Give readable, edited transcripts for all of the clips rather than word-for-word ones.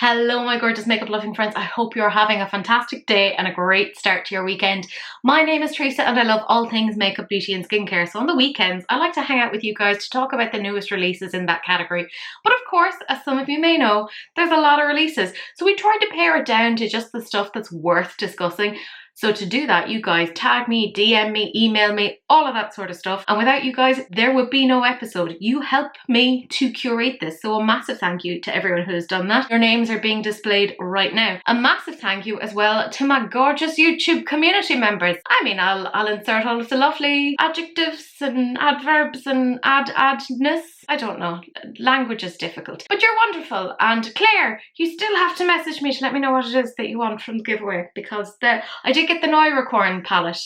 Hello my gorgeous makeup loving friends, I hope you're having a fantastic day and a great start to your weekend. My name is Teresa and I love all things makeup, beauty and skincare, so on the weekends I like to hang out with you guys to talk about the newest releases in that category. But of course, as some of you may know, there's a lot of releases, so we tried to pare it down to just the stuff that's worth discussing. So to do that, you guys tag me, DM me, email me, all of that sort of stuff. And without you guys, there would be no episode. You help me to curate this. So a massive thank you to everyone who has done that. Your names are being displayed right now. A massive thank you as well to my gorgeous YouTube community members. I mean, I'll insert all of the lovely adjectives and adverbs and adness. I don't know, language is difficult. But you're wonderful. And Claire, you still have to message me to let me know what it is that you want from the giveaway, because I did get the Noiracorn palette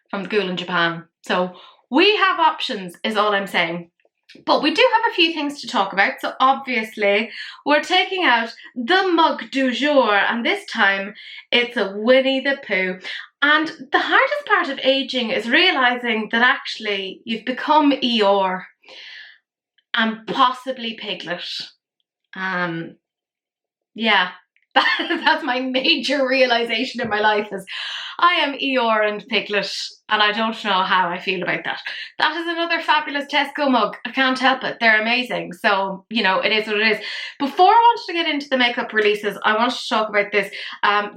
from the Ghoul in Japan. So we have options is all I'm saying. But we do have a few things to talk about. So obviously we're taking out the mug du jour, and this time it's a Winnie the Pooh. And the hardest part of aging is realizing that actually you've become Eeyore and possibly Piglet. Yeah, that's my major realization in my life, is I am Eeyore and Piglet, and I don't know how I feel about that. That is another fabulous Tesco mug. I can't help it. They're amazing. So, you know, it is what it is. Before I wanted to get into the makeup releases, I wanted to talk about this.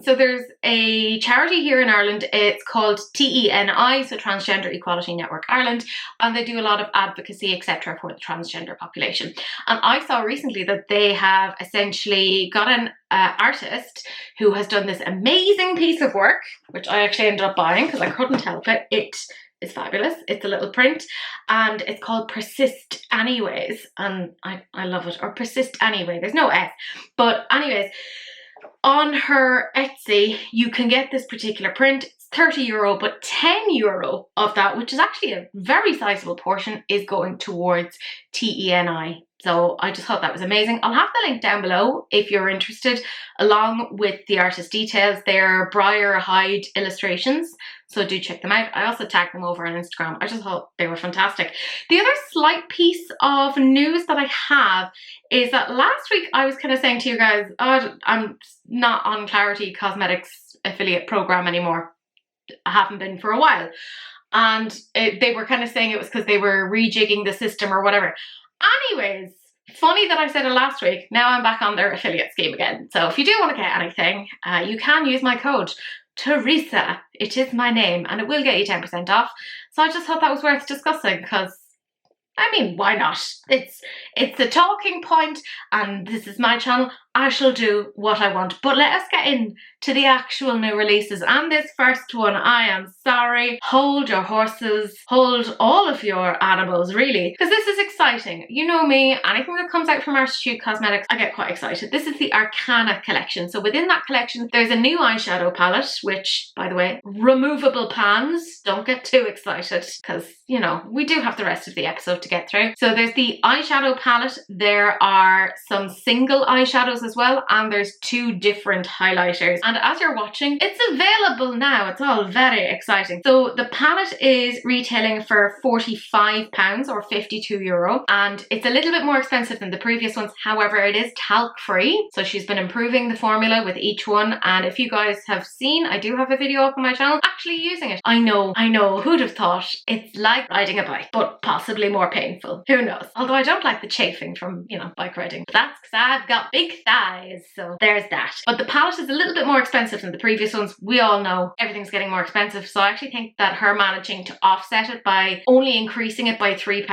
So there's a charity here in Ireland. It's called TENI, so Transgender Equality Network Ireland, and they do a lot of advocacy, etc., for the transgender population. And I saw recently that they have essentially got an artist who has done this amazing piece of work, which I actually ended up buying because I couldn't help it. It is fabulous. It's a little print and it's called Persist Anyways, and I love it. Or Persist Anyway, there's no S. But anyways, on her Etsy you can get this particular print. It's €30, but €10 of that, which is actually a very sizable portion, is going towards TENI. So I just thought that was amazing. I'll have the link down below if you're interested, along with the artist details. They're Briar Hyde illustrations, so do check them out. I also tagged them over on Instagram. I just thought they were fantastic. The other slight piece of news that I have is that last week I was kind of saying to you guys, oh, I'm not on Clarity Cosmetics affiliate program anymore. I haven't been for a while. And they were kind of saying it was because they were rejigging the system or whatever. Anyways, funny that I said it last week. Now I'm back on their affiliate scheme again. So if you do want to get anything, you can use my code Teresa. It is my name, and it will get you 10% off. So I just thought that was worth discussing because, I mean, why not? It's a talking point, and this is my channel. I shall do what I want. But let us get into the actual new releases. And this first one, I am sorry. Hold your horses. Hold all of your animals, really. Because this is exciting. You know me, anything that comes out from Arttitude Cosmetics, I get quite excited. This is the Arcana collection. So within that collection, there's a new eyeshadow palette, which, by the way, removable pans. Don't get too excited because, you know, we do have the rest of the episode to get through. So there's the eyeshadow palette. There are some single eyeshadows as well, and there's two different highlighters. And as you're watching, it's available now. It's all very exciting. So the palette is retailing for £45 or €52, and it's a little bit more expensive than the previous ones. However, it is talc free, so she's been improving the formula with each one. And if you guys have seen, I do have a video up on my channel actually using it. I know, who'd have thought? It's like riding a bike, but possibly more painful. Who knows? Although I don't like the chafing from, you know, bike riding. But that's because I've got big thighs, so there's that. But the palette is a little bit more expensive than the previous ones. We all know everything's getting more expensive, so I actually think that her managing to offset it by only increasing it by £3,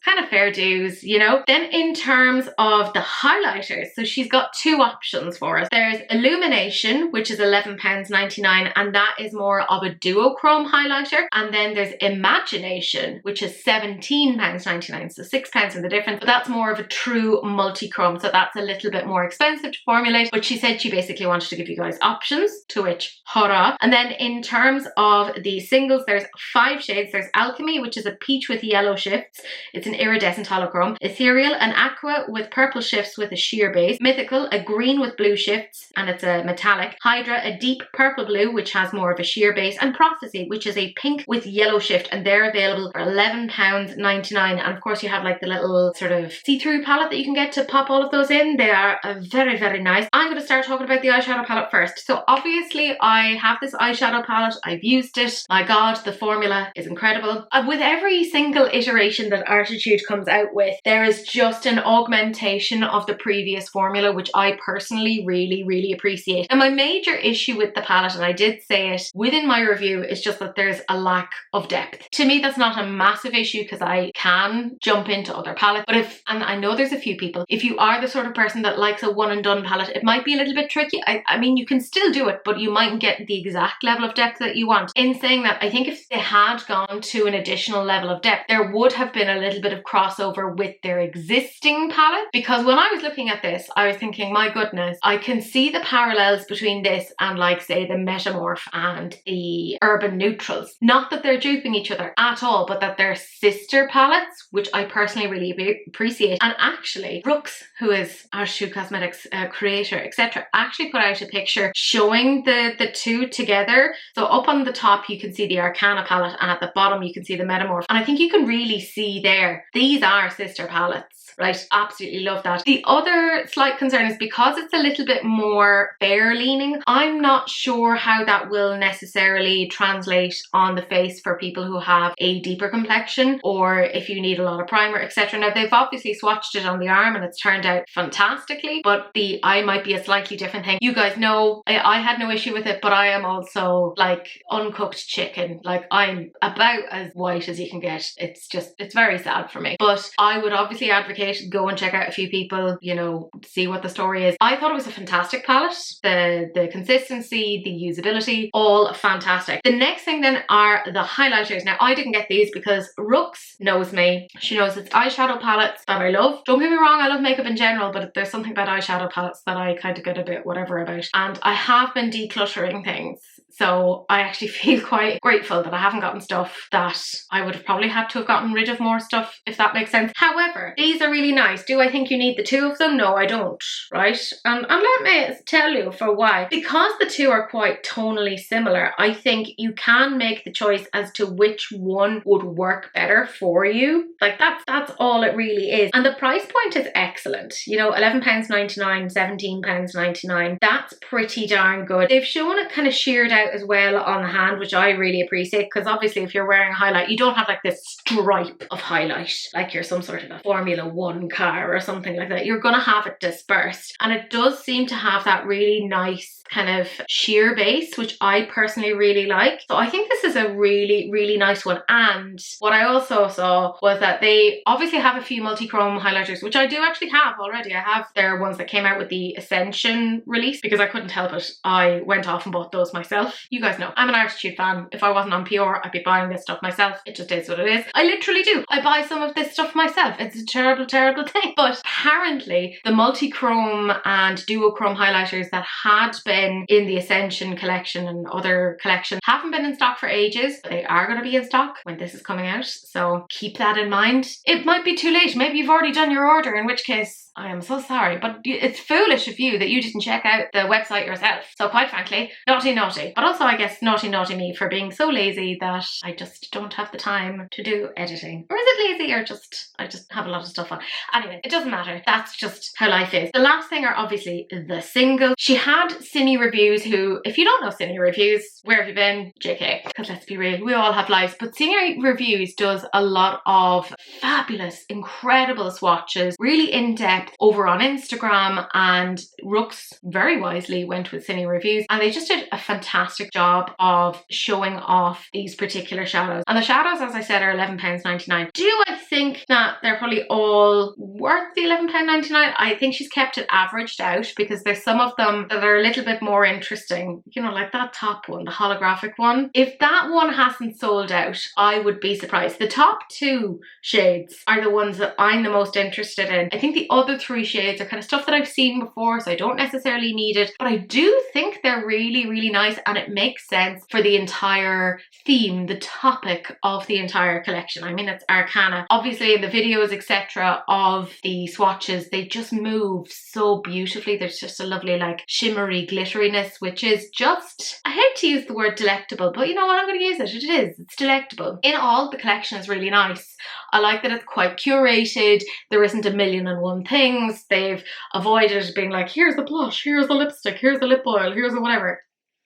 kind of fair dues, you know. Then in terms of the highlighters, so she's got two options for us. There's Illumination, which is £11.99, and that is more of a duochrome highlighter. And then there's Imagination, which is £17.99, so £6 in the difference, but that's more of a true multi-chrome, so that's a little bit more expensive to formulate. But she said she basically wanted to give you guys options, to which hurrah. And then in terms of the singles, there's 5 shades. There's Alchemy, which is a peach with yellow shifts. It's an iridescent holochrome. Ethereal, an aqua with purple shifts with a sheer base. Mythical, a green with blue shifts and it's a metallic. Hydra, a deep purple blue which has more of a sheer base. And Prophecy, which is a pink with yellow shift, and they're available for £11.99. And of course you have like the little sort of see-through palette that you can get to pop all of those in. They are very, very nice. I'm going to start talking about the eyeshadow palette first. So obviously I have this eyeshadow palette. I've used it. My god, the formula is incredible. With every single iteration that Arttitude comes out with, there is just an augmentation of the previous formula, which I personally really, really appreciate. And my major issue with the palette, and I did say it within my review, is just that there's a lack of depth. To me, that's not a massive issue because I can jump into other palettes. But and I know there's a few people, if you are the sort of person that likes a one and done palette, it might be a little bit tricky. I mean, you can still do it, but you mightn't get the exact level of depth that you want. In saying that, I think if they had gone to an additional level of depth, there would have been a little bit of crossover with their existing palette. Because when I was looking at this, I was thinking, my goodness, I can see the parallels between this and like say the Metamorph and the Urban Neutrals. Not that they're duping each other at all, but that they're sister palettes, which I personally really appreciate. And actually, Brooks, who is Arttitude Cosmetics creator, etc., actually put out a picture showing the two together. So up on the top you can see the Arcana palette, and at the bottom you can see the Metamorph, and I think you can really see there these are sister palettes, right? Absolutely love that. The other slight concern is because it's a little bit more fair leaning, I'm not sure how that will necessarily translate on the face for people who have a deeper complexion, or if you need a lot of primer, etc. Now they've obviously swatched it on the arm and it's turned out fantastically, but the eye might be a slightly different thing. You guys know I had no issue with it, but I am also like uncooked chicken. Like I'm about as white as you can get. It's very sad for me. But I would obviously advocate go and check out a few people, you know, see what the story is. I thought it was a fantastic palette. The consistency, the usability, all fantastic. The next thing then are the highlighters. Now I didn't get these because Rooks knows me. She knows it's eyeshadow palettes that I love. Don't get me wrong, I love makeup in general, but there's something about eyeshadow palettes that I kind of get a bit whatever about. And I have been decluttering things. So I actually feel quite grateful that I haven't gotten stuff that I would have probably had to have gotten rid of more stuff, if that makes sense. However, these are really nice. Do I think you need the two of them? No, I don't, right? And let me tell you for why. Because the two are quite tonally similar, I think you can make the choice as to which one would work better for you. Like that's all it really is. And the price point is excellent. You know, £11.99, £17.99. That's pretty darn good. They've shown it kind of sheared out as well on the hand, which I really appreciate, because obviously if you're wearing a highlight, you don't have like this stripe of highlight like you're some sort of a Formula One car or something like that. You're gonna have it dispersed, and it does seem to have that really nice kind of sheer base, which I personally really like. So I think this is a really, really nice one. And what I also saw was that they obviously have a few multi-chrome highlighters, which I do actually have already. I have their ones that came out with the Ascension release because I couldn't help it. I went off and bought those myself. You guys know I'm an Arttitude fan. If I wasn't on PR, I'd be buying this stuff myself. It just is what it is. I literally do. I buy some of this stuff myself. It's a terrible, terrible thing. But apparently the multi-chrome and duochrome highlighters that had been in the Ascension collection and other collections haven't been in stock for ages, but they are going to be in stock when this is coming out. So keep that in mind. It might be too late. Maybe you've already done your order, in which case I am so sorry, but it's foolish of you that you didn't check out the website yourself. So quite frankly, naughty naughty. But also I guess naughty naughty me for being so lazy that I just don't have the time to do editing. Or is it lazy or just I just have a lot of stuff on? Anyway, it doesn't matter. That's just how life is. The last thing are obviously the singles. She had Cine Reviews, who, if you don't know Cine Reviews, where have you been? JK. Because let's be real, we all have lives. But Cine Reviews does a lot of fabulous, incredible swatches, really in-depth over on Instagram, and Rooks very wisely went with Cine Reviews, and they just did a fantastic job of showing off these particular shadows. And the shadows, as I said, are £11.99. Do I think that they're probably all all worth the £11.99. I think she's kept it averaged out because there's some of them that are a little bit more interesting. You know, like that top one, the holographic one. If that one hasn't sold out, I would be surprised. The top 2 shades are the ones that I'm the most interested in. I think the other 3 shades are kind of stuff that I've seen before, so I don't necessarily need it, but I do think they're really, really nice, and it makes sense for the entire theme, the topic of the entire collection. I mean, it's Arcana. Obviously in the videos, etc., of the swatches, they just move so beautifully. There's just a lovely like shimmery glitteriness, which is just, I hate to use the word delectable, but you know what, I'm going to use it. It is, it's delectable. In all, the collection is really nice. I like that it's quite curated. There isn't a million and one things. They've avoided being like, here's the blush, here's the lipstick, here's the lip oil, here's the whatever,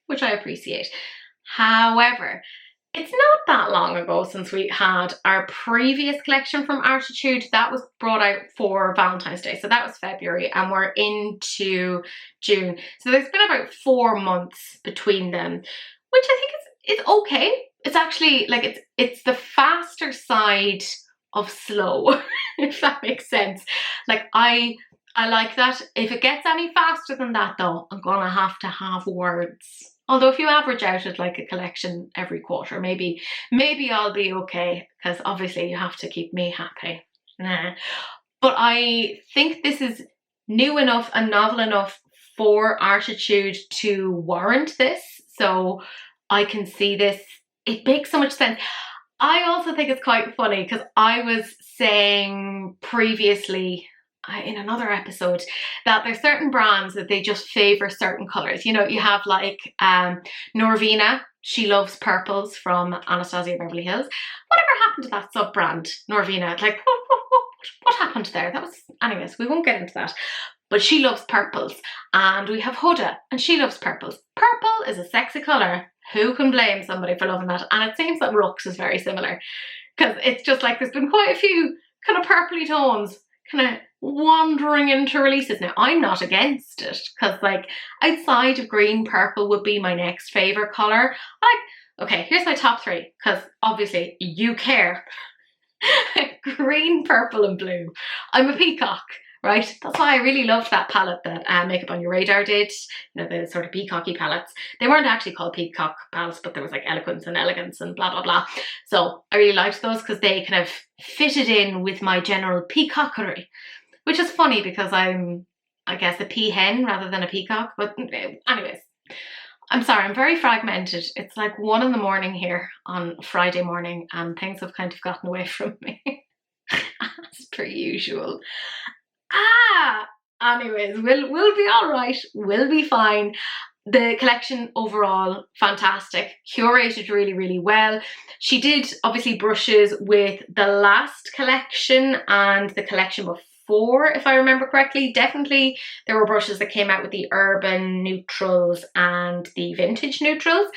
which I appreciate. However, it's not that long ago since we had our previous collection from Arttitude. That was brought out for Valentine's Day. So that was February, and we're into June. So there's been about 4 months between them, which I think is okay. It's actually like, it's the faster side of slow, if that makes sense. Like I like that. If it gets any faster than that though, I'm gonna have words. Although if you average out at like a collection every quarter, maybe I'll be okay, because obviously you have to keep me happy. Nah. But I think this is new enough and novel enough for Arttitude to warrant this. So I can see this. It makes so much sense. I also think it's quite funny because I was saying previously in another episode that there's certain brands that they just favor certain colors. You know, you have like Norvina, she loves purples from Anastasia Beverly Hills. Whatever happened to that sub brand, Norvina? Like what happened there? That was, anyways, we won't get into that. But she loves purples. And we have Huda, and she loves purples. Purple is a sexy colour. Who can blame somebody for loving that? And it seems that Rux is very similar, because it's just like there's been quite a few kind of purpley tones kind of wandering into releases. Now, I'm not against it, because like outside of green, purple would be my next favourite colour. Okay, here's my top 3, because obviously you care. Green, purple and blue. I'm a peacock, right? That's why I really loved that palette that Makeup on Your Radar did. You know, the sort of peacocky palettes. They weren't actually called peacock palettes, but there was like eloquence and elegance and blah, blah, blah. So I really liked those because they kind of fitted in with my general peacockery, which is funny because I'm, I guess, a peahen rather than a peacock. But anyways, I'm sorry, I'm very fragmented. It's like 1 in the morning here on Friday morning and things have kind of gotten away from me as per usual. Anyways, we'll be all right. We'll be fine. The collection overall, fantastic. Curated really, really well. She did obviously brushes with the last collection and the collection before, if I remember correctly. Definitely there were brushes that came out with the urban neutrals and the vintage neutrals.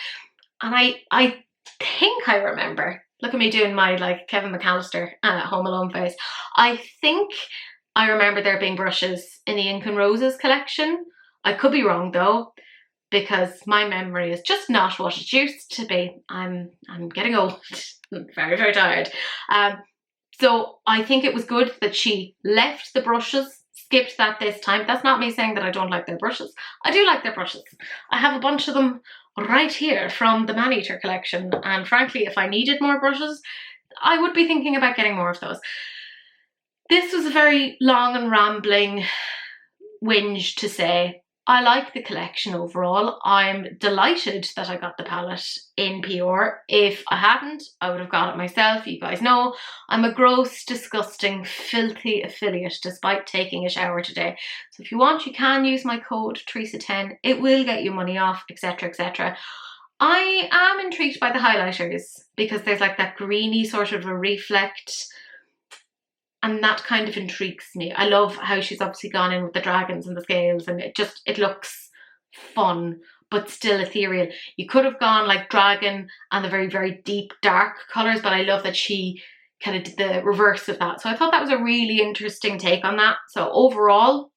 And I think I remember, look at me doing my like Kevin McAllister Home Alone face. I think I remember there being brushes in the Ink and Roses collection. I could be wrong though, because my memory is just not what it used to be. I'm getting old, very, very tired. So I think it was good that she left the brushes, skipped that this time. That's not me saying that I don't like their brushes. I do like their brushes. I have a bunch of them right here from the Maneater collection. And frankly, if I needed more brushes, I would be thinking about getting more of those. This was a very long and rambling whinge to say I like the collection overall. I'm delighted that I got the palette in PR. If I hadn't, I would have got it myself. You guys know I'm a gross, disgusting, filthy affiliate despite taking a shower today. So if you want, you can use my code Teresa10. It will get you money off, etc, etc. I am intrigued by the highlighters because there's like that greeny sort of a reflect, and that kind of intrigues me. I love how she's obviously gone in with the dragons and the scales, and it looks fun, but still ethereal. You could have gone like dragon and the very, very deep dark colours, but I love that she kind of did the reverse of that. So I thought that was a really interesting take on that. So overall,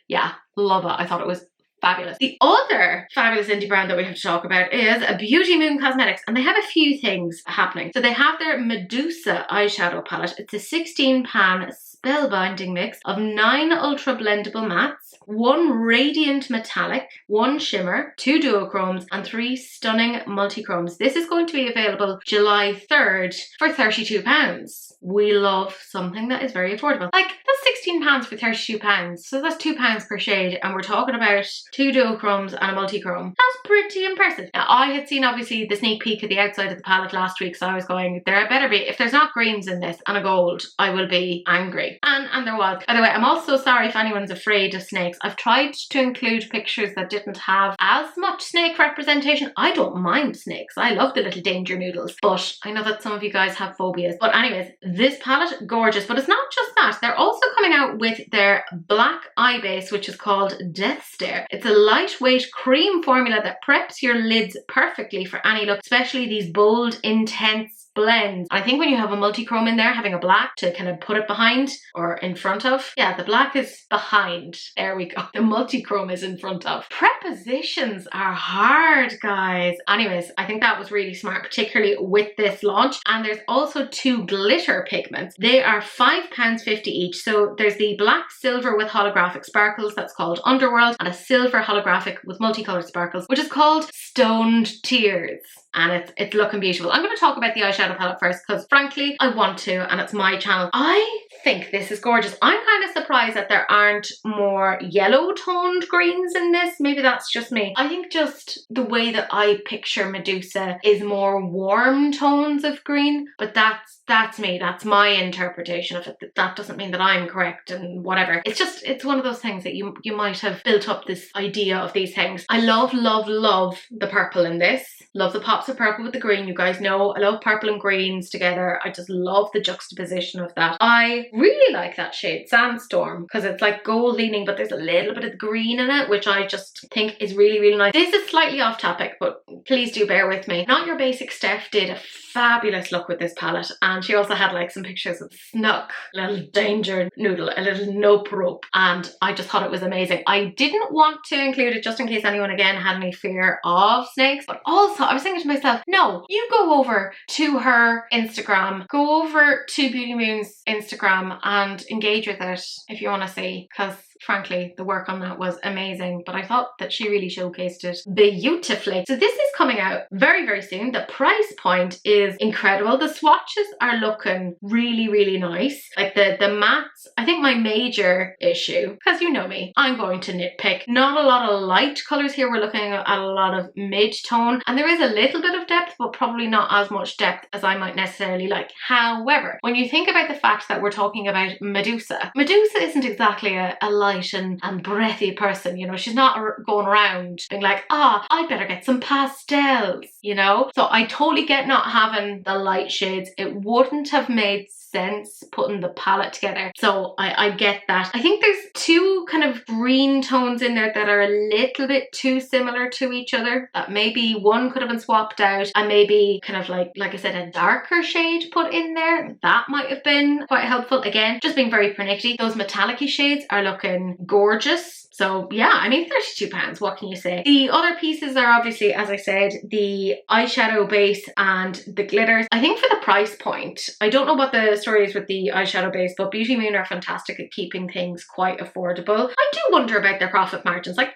yeah, love it. I thought it was fabulous. The other fabulous indie brand that we have to talk about is Beauty Moon Cosmetics, and they have a few things happening. So they have their Medusa eyeshadow palette. It's a 16 pan spellbinding mix of 9 ultra blendable mattes, 1 radiant metallic, 1 shimmer, 2 duochromes, and 3 stunning multichromes. This is going to be available July 3rd for £32. We love something that is very affordable. Like, that's £16 for £32, so that's £2 per shade, and we're talking about 2 duochromes and a multichrome. That's pretty impressive. Now, I had seen obviously the sneak peek of the outside of the palette last week, so I was going, there better be, if there's not greens in this and a gold, I will be angry. And there was. By the way, I'm also sorry if anyone's afraid of snakes. I've tried to include pictures that didn't have as much snake representation. I don't mind snakes. I love the little danger noodles, but I know that some of you guys have phobias. But anyways, this palette, gorgeous. But it's not just that. They're also coming out with their black eye base, which is called Death Stare. It's a lightweight cream formula that preps your lids perfectly for any look, especially these bold, intense blends. I think when you have a multichrome in there, having a black to kind of put it behind or in front of. Yeah, the black is behind. There we go. The multichrome is in front of. Prepositions are hard, guys. Anyways, I think that was really smart, particularly with this launch. And there's also 2 glitter pigments. They are £5.50 each. So there's the black silver with holographic sparkles, that's called Underworld, and a silver holographic with multicolored sparkles, which is called Stoned Tears. And it's looking beautiful. I'm going to talk about the eyeshadow palette first because frankly I want to, and it's my channel. I think this is gorgeous. I'm kind of surprised that there aren't more yellow toned greens in this. Maybe that's just me. I think just the way that I picture Medusa is more warm tones of green, but that's me. That's my interpretation of it. That doesn't mean that I'm correct and whatever. It's one of those things that you might have built up this idea of these things. I love the purple in this. Love the pops of purple with the green. You guys know I love purple and greens together. I just love the juxtaposition of that. I really like that shade, Sandstorm, because it's like gold leaning, but there's a little bit of green in it, which I just think is really, really nice. This is slightly off topic, but please do bear with me. Not Your Basic Steph did a fabulous look with this palette, and she also had like some pictures of Snuck, a little danger noodle, a little nope rope, and I just thought it was amazing. I didn't want to include it just in case anyone again had any fear of snakes, but also I was thinking to myself, no, you go over to her Instagram, go over to Beauty Moon's Instagram and engage with it if you want to see, because frankly the work on that was amazing, but I thought that she really showcased it beautifully. So this is coming out very, very soon. The price point is incredible. The swatches are looking really, really nice. Like the mattes, I think my major issue, because you know me, I'm going to nitpick, not a lot of light colors here. We're looking at a lot of mid-tone, and there is a little bit of depth, but probably not as much depth as I might necessarily like. However, when you think about the fact that we're talking about Medusa isn't exactly a light and breathy person, you know. She's not going around being like, I better get some pastels, you know. So I totally get not having the light shades. It wouldn't have made sense putting the palette together, so I get that. I think there's 2 kind of green tones in there that are a little bit too similar to each other, that maybe one could have been swapped out and maybe kind of like I said, a darker shade put in there. That might have been quite helpful. Again, just being very pernickety. Those metallic-y shades are looking gorgeous. So yeah, I mean, £32, what can you say? The other pieces are obviously, as I said, the eyeshadow base and the glitters. I think for the price point, I don't know what the story is with the eyeshadow base, but Beauty Moon are fantastic at keeping things quite affordable. I do wonder about their profit margins. Like,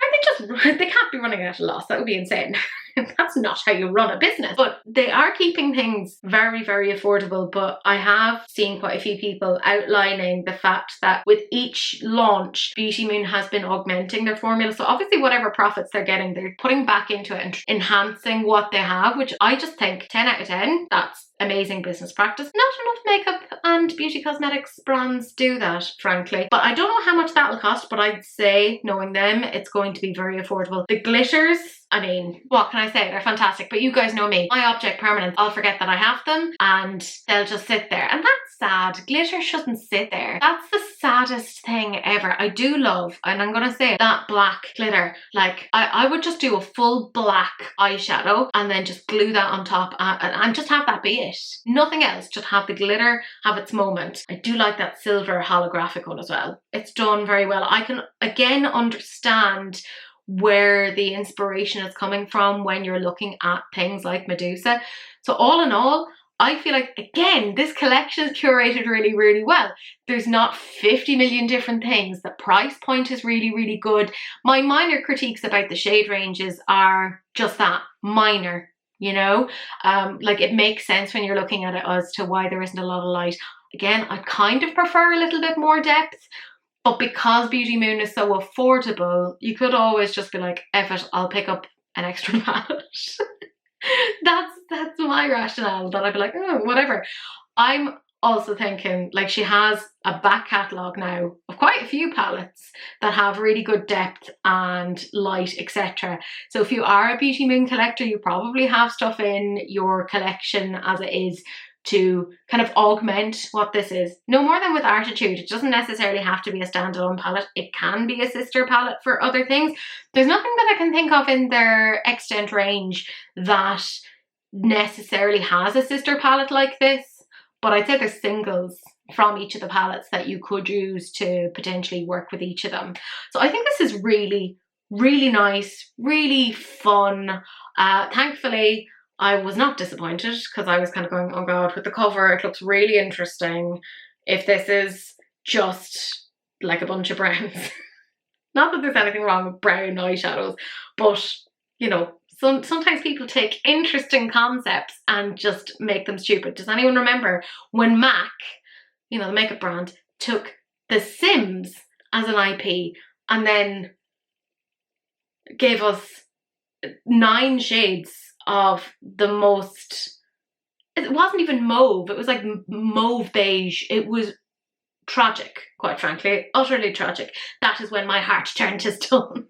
they can't be running at a loss. That would be insane. That's not how you run a business. But they are keeping things very, very affordable. But I have seen quite a few people outlining the fact that with each launch, Beauty Moon has been augmenting their formula. So obviously whatever profits they're getting, they're putting back into it and enhancing what they have, which I just think 10 out of 10, that's amazing business practice. Not enough makeup and beauty cosmetics brands do that, frankly. But I don't know how much that will cost, but I'd say, knowing them, it's going to be very affordable. The glitters, I mean, what can I say? They're fantastic, but you guys know me. My object permanence, I'll forget that I have them and they'll just sit there. And that's sad. Glitter shouldn't sit there. That's the saddest thing ever. I do love, and I'm gonna say it, that black glitter. Like, I would just do a full black eyeshadow and then just glue that on top and just have that be it. Nothing else, just have the glitter have its moment. I do like that silver holographic one as well. It's done very well. I can again understand where the inspiration is coming from when you're looking at things like Medusa. So all in all, I feel like, again, this collection is curated really, really well. There's not 50 million different things. The price point is really, really good. My minor critiques about the shade ranges are just that, minor, you know? Like, it makes sense when you're looking at it as to why there isn't a lot of light. Again, I kind of prefer a little bit more depth, but because Beauty Moon is so affordable, you could always just be like, F it, I'll pick up an extra palette. That's my rationale, that I'd be like, oh, whatever. I'm also thinking, like, she has a back catalogue now of quite a few palettes that have really good depth and light, etc. So if you are a Beauty Moon collector, you probably have stuff in your collection as it is to kind of augment what this is. No more than with Arttitude, it doesn't necessarily have to be a standalone palette. It can be a sister palette for other things. There's nothing that I can think of in their extant range that necessarily has a sister palette like this, but I'd say there's singles from each of the palettes that you could use to potentially work with each of them. So I think this is really, really nice, really fun. Thankfully, I was not disappointed, because I was kind of going, oh god, with the cover, it looks really interesting. If this is just like a bunch of browns. Not that there's anything wrong with brown eyeshadows, but, you know, sometimes people take interesting concepts and just make them stupid. Does anyone remember when MAC, you know, the makeup brand, took The Sims as an IP and then gave us 9 shades of the most, it wasn't even mauve, it was like mauve beige. It was tragic, quite frankly, utterly tragic. That is when my heart turned to stone.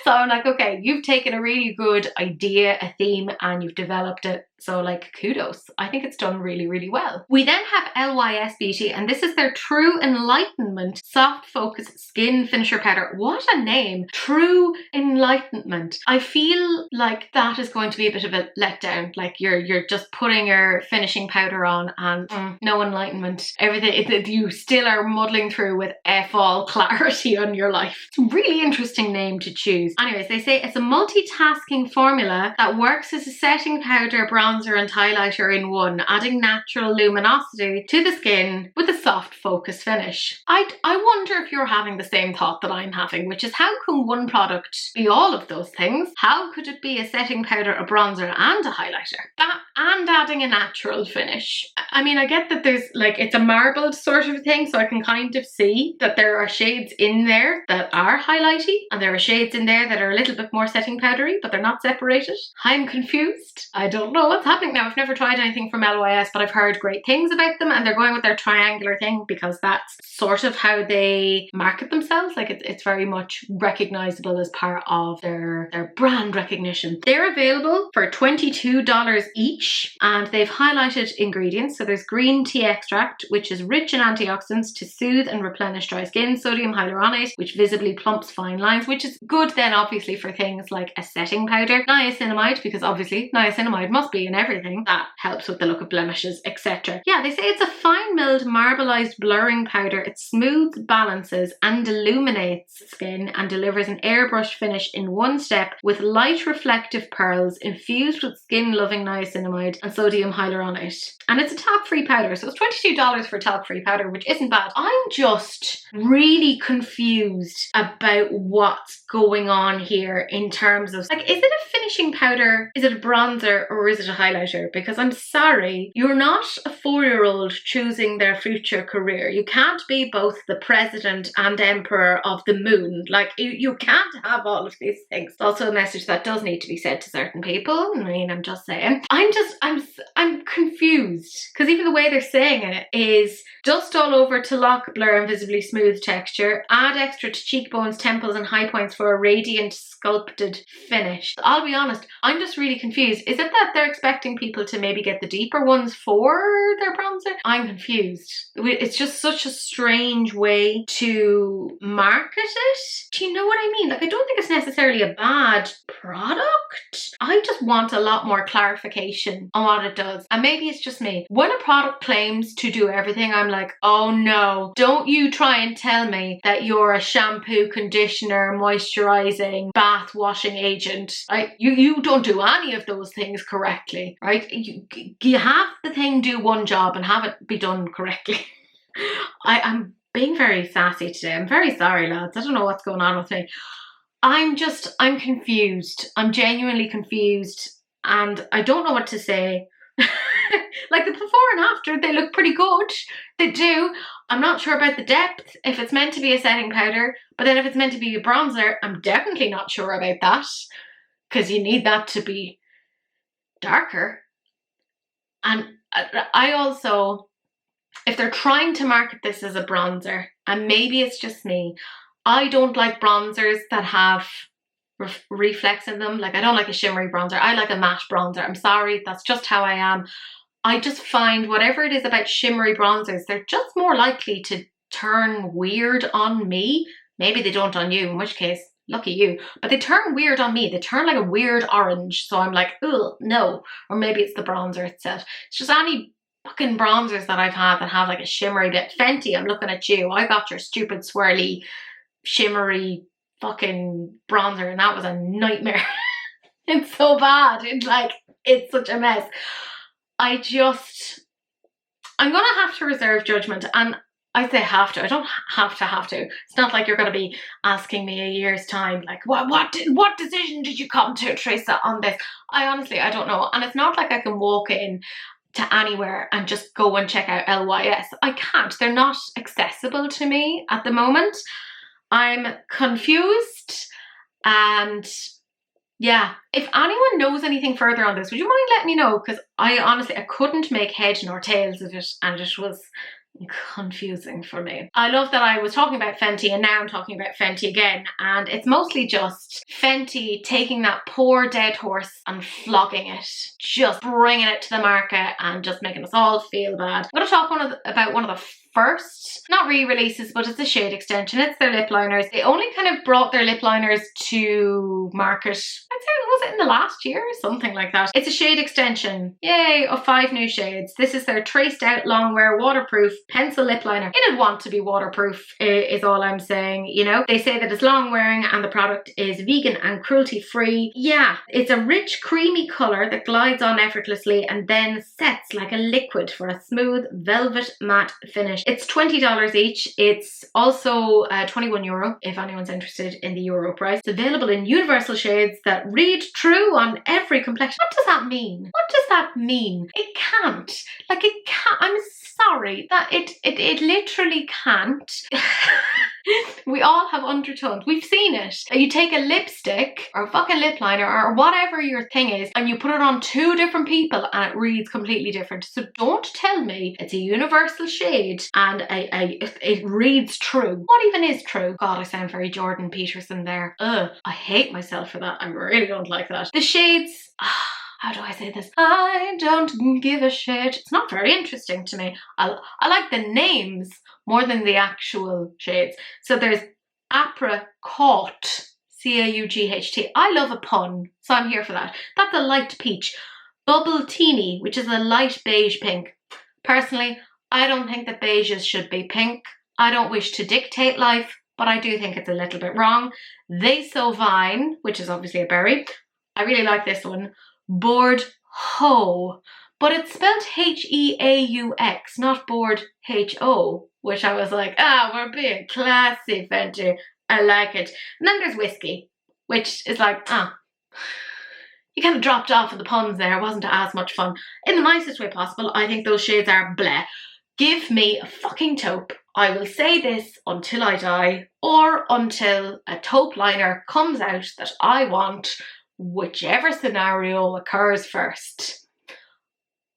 So I'm like, okay, you've taken a really good idea, a theme, and you've developed it. So like, kudos. I think it's done really, really well. We then have LYS Beauty, and this is their True Enlightenment Soft Focus Skin Finisher Powder. What a name. True Enlightenment. I feel like that is going to be a bit of a letdown. Like you're just putting your finishing powder on and no enlightenment. Everything, you still are muddling through with F-all clarity on your life. It's a really interesting name to choose. Anyways, they say it's a multitasking formula that works as a setting powder, bronzer and highlighter in one, adding natural luminosity to the skin with a soft focus finish. I wonder if you're having the same thought that I'm having, which is, how can one product be all of those things? How could it be a setting powder, a bronzer and a highlighter? That, and adding a natural finish. I mean, I get that there's like, it's a marbled sort of thing, so I can kind of see that there are shades in there that are highlighty and there are shades in there that are a little bit more setting powdery, but they're not separated. I'm confused. I don't know what's happening now. I've never tried anything from LYS, but I've heard great things about them, and they're going with their triangular thing because that's sort of how they market themselves. Like it's very much recognizable as part of their brand recognition. They're available for $22 each, and they've highlighted ingredients. So there's green tea extract, which is rich in antioxidants to soothe and replenish dry skin, sodium hyaluronate, which visibly plumps fine lines, which is good then obviously for things like a setting powder, niacinamide, because obviously niacinamide must be in everything. That helps with the look of blemishes, etc. Yeah, they say it's a fine milled marbleized blurring powder. It smooths, balances and illuminates skin and delivers an airbrush finish in one step with light reflective pearls infused with skin loving niacinamide and sodium hyaluronate. And it's a talc-free powder, so it's $22 for a talc-free powder, which isn't bad. I'm just really confused about what's going on here in terms of, like, is it a finishing powder, is it a bronzer, or is it a highlighter? Because I'm sorry, you're not a 4-year-old choosing their future career. You can't be both the president and emperor of the moon. Like, you can't have all of these things. It's also a message that does need to be said to certain people. I mean, I'm just saying. I'm confused, because even the way they're saying it is dust all over to lock, blur and visibly smooth texture. Add extra to cheekbones, temples and high points for a radiant sculpted finish. I'll be honest, I'm just really confused. Is it that they're expecting people to maybe get the deeper ones for their bronzer? I'm confused. It's just such a strange way to market it. Do you know what I mean? Like, I don't think it's necessarily a bad product. I just want a lot more clarification on what it does. And maybe it's just me. When a product claims to do everything, I'm like, oh no, don't you try and tell me that you're a shampoo, conditioner, moisturizing, bath washing agent. Right? You don't do any of those things correctly, right? You have the thing do one job and have it be done correctly. I'm being very sassy today. I'm very sorry, lads. I don't know what's going on with me. I'm confused. I'm genuinely confused and I don't know what to say. Like the before and after, they look pretty good. They do. I'm not sure about the depth, if it's meant to be a setting powder, but then if it's meant to be a bronzer, I'm definitely not sure about that because you need that to be darker. And I also, if they're trying to market this as a bronzer, and maybe it's just me, I don't like bronzers that have reflex in them. Like I don't like a shimmery bronzer. I like a matte bronzer. I'm sorry, that's just how I am. I just find whatever it is about shimmery bronzers, they're just more likely to turn weird on me. Maybe they don't on you, in which case, lucky you. But they turn weird on me. They turn like a weird orange. So I'm like, oh no. Or maybe it's the bronzer itself. It's just any fucking bronzers that I've had that have like a shimmery bit. Fenty, I'm looking at you. I got your stupid swirly shimmery fucking bronzer and that was a nightmare. It's so bad. It's such a mess. I'm gonna have to reserve judgment, and I say have to. I don't have to. It's not like you're gonna be asking me a year's time like what decision did you come to, Teresa, on this? I honestly don't know, and it's not like I can walk in to anywhere and just go and check out LYS. I can't. They're not accessible to me at the moment. I'm confused, and yeah, if anyone knows anything further on this, would you mind letting me know? Because I honestly couldn't make head nor tails of it, and it was confusing for me. I love that I was talking about Fenty and now I'm talking about Fenty again, and it's mostly just Fenty taking that poor dead horse and flogging it, just bringing it to the market and just making us all feel bad. I'm going to talk about one of the first, not re-releases, but it's a shade extension. It's their lip liners. They only kind of brought their lip liners to market, I'd say, was it in the last year or something like that. It's a shade extension, yay, of 5 new shades. This is their traced out longwear waterproof pencil lip liner. It'd want to be waterproof is all I'm saying, you know. They say that it's long wearing and the product is vegan and cruelty free. Yeah, it's a rich creamy colour that glides on effortlessly and then sets like a liquid for a smooth velvet matte finish. It's $20 each. It's also €21 if anyone's interested in the euro price. It's available in universal shades that read true on every complexion. What does that mean? What does that mean? It can't. Like it can't. I'm sorry that it literally can't. We all have undertones. We've seen it. You take a lipstick or a fucking lip liner or whatever your thing is and you put it on 2 different people and it reads completely different. So don't tell me it's a universal shade and it reads true. What even is true? God, I sound very Jordan Peterson there. Ugh, I hate myself for that. I really don't like that. The shades... how do I say this? I don't give a shit. It's not very interesting to me. I like the names more than the actual shades. So there's Apricot, C-A-U-G-H-T. I love a pun, so I'm here for that. That's a light peach. Bubble Teeny, which is a light beige pink. Personally, I don't think that beiges should be pink. I don't wish to dictate life, but I do think it's a little bit wrong. They So Vine, which is obviously a berry. I really like this one. Board Ho, but it's spelled H-E-A-U-X, not Board H-O, which I was like, we're being classy, Fenty. I like it. And then there's Whiskey, which is like, you kind of dropped off of the puns there. It wasn't as much fun. In the nicest way possible, I think those shades are bleh. Give me a fucking taupe. I will say this until I die, or until a taupe liner comes out that I want, whichever scenario occurs first.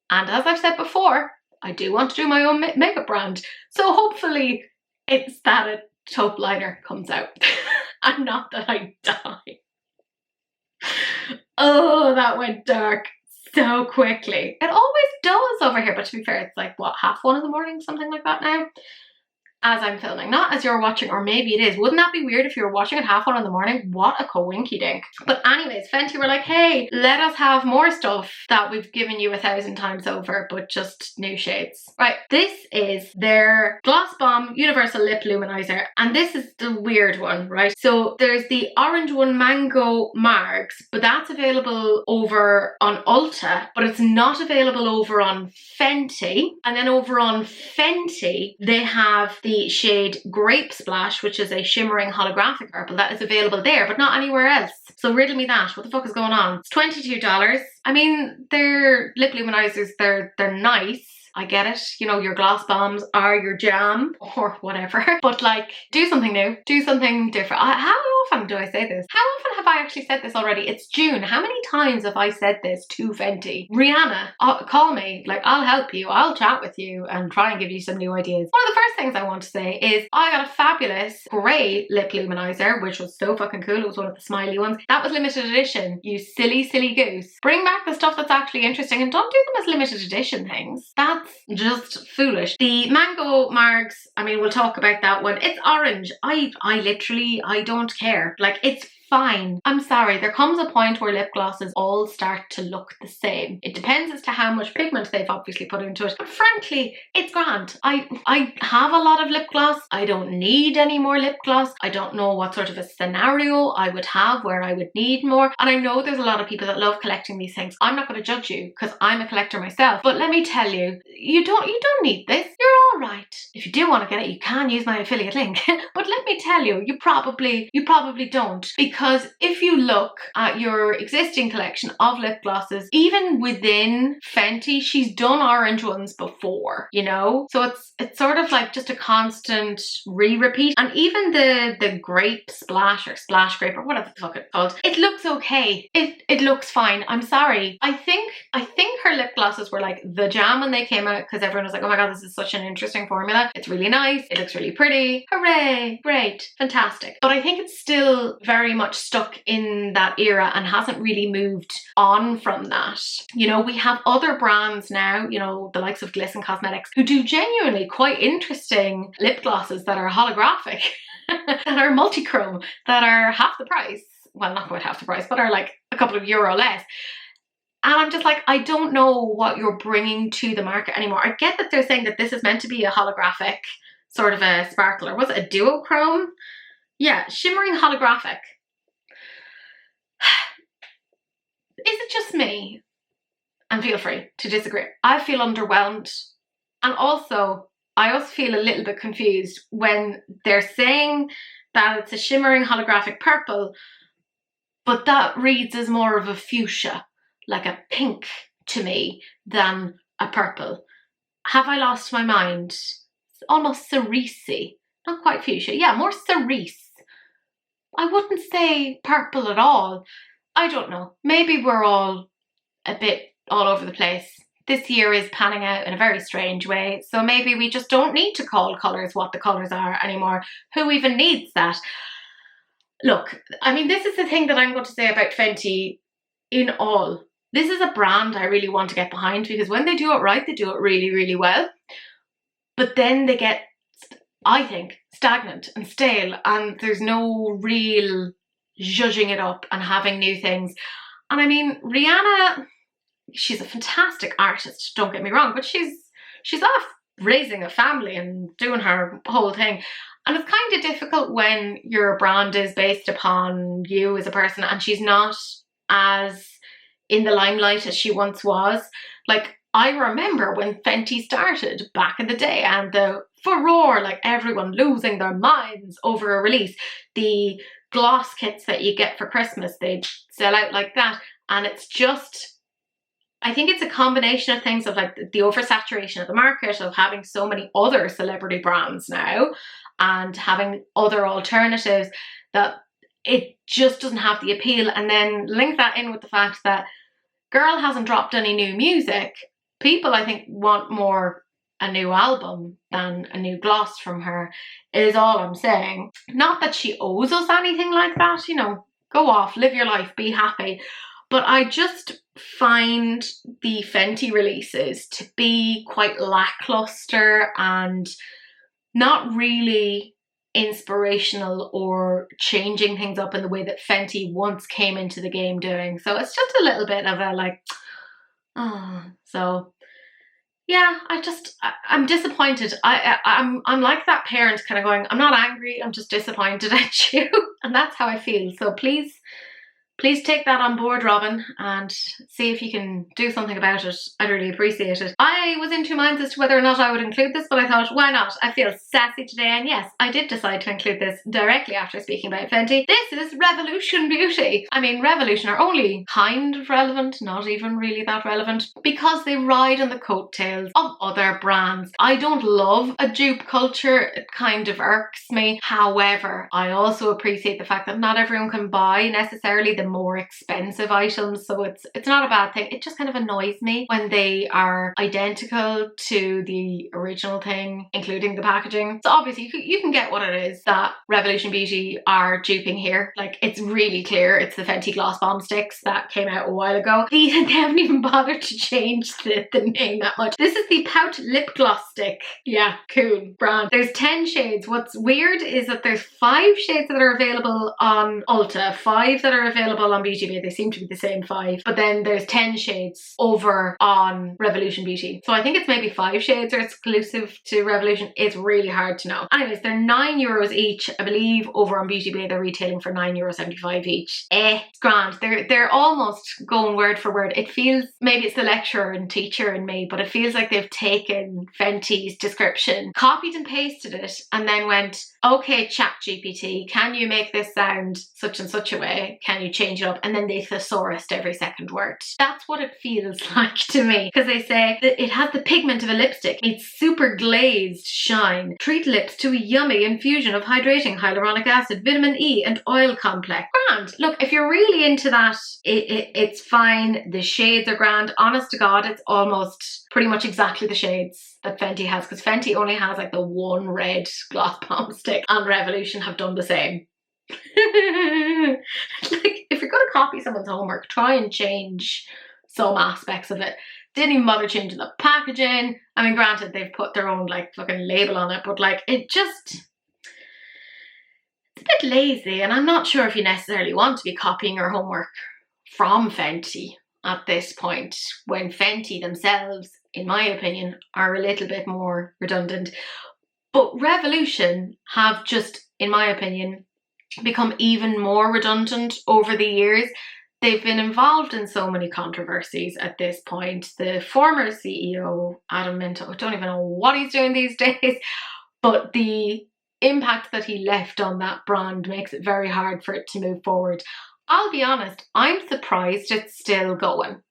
And as I've said before, I do want to do my own makeup brand. So hopefully it's that a taupe liner comes out and not that I die. Oh, that went dark so quickly. It always does over here, but to be fair, it's like, what, 1:30 in the morning, something like that now? as I'm filming, not as you're watching, or maybe it is. Wouldn't that be weird if you were watching at 1:30 in the morning? What a coinky dink. But anyways, Fenty were like, hey, let us have more stuff that we've given you 1,000 times over, but just new shades. Right, this is their Gloss Bomb Universal Lip Luminizer, and this is the weird one, right? So there's the orange one, Mango Margs, but that's available over on Ulta, but it's not available over on Fenty. And then over on Fenty, they have the shade Grape Splash, which is a shimmering holographic purple that is available there, but not anywhere else. So riddle me that. What the fuck is going on? It's $22. I mean, they're lip luminizers, they're nice. I get it, you know, your gloss bombs are your jam or whatever, but like, do something new, do something different. How often do I say this? How often have I actually said this already? It's June. How many times have I said this to Fenty? Rihanna, call me, like, I'll help you, I'll chat with you and try and give you some new ideas. One of the first things I want to say is I got a fabulous grey lip luminizer, which was so fucking cool. It was one of the smiley ones. That was limited edition, you silly goose. Bring back the stuff that's actually interesting and don't do them as limited edition things. That's just foolish. The Mango Margs, I mean, we'll talk about that one. It's orange. I literally, I don't care. Like, it's fine. I'm sorry, there comes a point where lip glosses all start to look the same. It depends as to how much pigment they've obviously put into it, but frankly, it's grand. I have a lot of lip gloss. I don't need any more lip gloss. I don't know what sort of a scenario I would have where I would need more. And I know there's a lot of people that love collecting these things. I'm not going to judge you because I'm a collector myself. But let me tell you, you don't need this. You're all right. If you do want to get it, you can use my affiliate link. But let me tell you, you probably don't, because if you look at your existing collection of lip glosses, even within Fenty, she's done orange ones before, you know? So it's sort of like just a constant re-repeat. And even the grape splash or splash grape or whatever the fuck it's called, it looks okay. It looks fine. I'm sorry. I think her lip glosses were like the jam when they came out because everyone was like, oh my god, this is such an interesting formula. It's really nice. It looks really pretty. Hooray. Great. Fantastic. But I think it's still very much stuck in that era and hasn't really moved on from that. You know, we have other brands now, you know, the likes of Glisten Cosmetics, who do genuinely quite interesting lip glosses that are holographic, that are multi-chrome, that are half the price. Well, not quite half the price, but are like a couple of euro less. And I'm just like, I don't know what you're bringing to the market anymore. I get that they're saying that this is meant to be a holographic sort of a sparkler. Was it a duochrome? Yeah, shimmering holographic. Is it just me? And feel free to disagree. I feel underwhelmed. And also, I also feel a little bit confused when they're saying that it's a shimmering holographic purple, but that reads as more of a fuchsia, like a pink to me, than a purple. Have I lost my mind? It's almost cerise-y. Not quite fuchsia. Yeah, more cerise. I wouldn't say purple at all. I don't know. Maybe we're all a bit all over the place. This year is panning out in a very strange way. So maybe we just don't need to call colours what the colours are anymore. Who even needs that? Look, I mean, this is the thing that I'm going to say about Fenty in all. This is a brand I really want to get behind because when they do it right, they do it really, really well. But then they get, I think, stagnant and stale and there's no real zhuzhing it up and having new things. And I mean, Rihanna, she's a fantastic artist, don't get me wrong, but she's off raising a family and doing her whole thing. And it's kind of difficult when your brand is based upon you as a person and she's not as in the limelight as she once was. Like, I remember when Fenty started back in the day and the furore, like everyone losing their minds over a release. The gloss kits that you get for Christmas, they'd sell out like that. And it's just, I think it's a combination of things of like the oversaturation of the market, of having so many other celebrity brands now and having other alternatives, that it just doesn't have the appeal. And then link that in with the fact that girl hasn't dropped any new music. People, I think, want more a new album than a new gloss from her, is all I'm saying. Not that she owes us anything like that, you know, go off, live your life, be happy. But I just find the Fenty releases to be quite lackluster and not really inspirational or changing things up in the way that Fenty once came into the game doing. So it's just a little bit of a like, oh, so yeah, I'm disappointed. I'm like that parent kind of going, I'm not angry, I'm just disappointed at you. And that's how I feel. So please take that on board, Robin, and see if you can do something about it. I'd really appreciate it. I was in two minds as to whether or not I would include this, but I thought, why not? I feel sassy today, and yes, I did decide to include this directly after speaking about Fenty. This is Revolution Beauty. I mean, Revolution are only kind of relevant, not even really that relevant, because they ride on the coattails of other brands. I don't love a dupe culture. It kind of irks me. However, I also appreciate the fact that not everyone can buy necessarily the more expensive items, so it's not a bad thing. It just kind of annoys me when they are identical to the original thing, including the packaging. So obviously you can get what it is that Revolution Beauty are duping here. Like, it's really clear it's the Fenty Gloss Bomb Sticks that came out a while ago. They haven't even bothered to change the name that much. This is the Pout lip gloss stick. Yeah, cool brand. There's 10 shades. What's weird is that there's 5 shades that are available on Ulta, 5 that are available on Beauty Bay. They seem to be the same 5, but then there's 10 shades over on Revolution Beauty. So I think it's maybe 5 shades are exclusive to Revolution. It's really hard to know. Anyways, they're €9 each. I believe over on Beauty Bay they're retailing for €9.75 each. It's grand. They're almost going word for word. It feels, maybe it's the lecturer and teacher in me, but it feels like they've taken Fenty's description, copied and pasted it, and then went, okay, ChatGPT, can you make this sound such and such a way? Can you change it up? And then they thesaurused every second word. That's what it feels like to me, because they say that it has the pigment of a lipstick. It's super glazed shine. Treat lips to a yummy infusion of hydrating hyaluronic acid, vitamin E and oil complex. Grand. Look, if you're really into that, it's fine. The shades are grand. Honest to God, it's almost pretty much exactly the shades that Fenty has, because Fenty only has like the one red gloss bomb stick, and Revolution have done the same. Like, if you're going to copy someone's homework, try and change some aspects of it. Didn't even bother changing the packaging. I mean, granted, they've put their own like fucking label on it, but like, it's a bit lazy, and I'm not sure if you necessarily want to be copying your homework from Fenty at this point, when Fenty themselves, in my opinion, are a little bit more redundant. But Revolution have just, in my opinion, become even more redundant over the years. They've been involved in so many controversies at this point. The former CEO, Adam Minto, I don't even know what he's doing these days, but the impact that he left on that brand makes it very hard for it to move forward. I'll be honest, I'm surprised it's still going.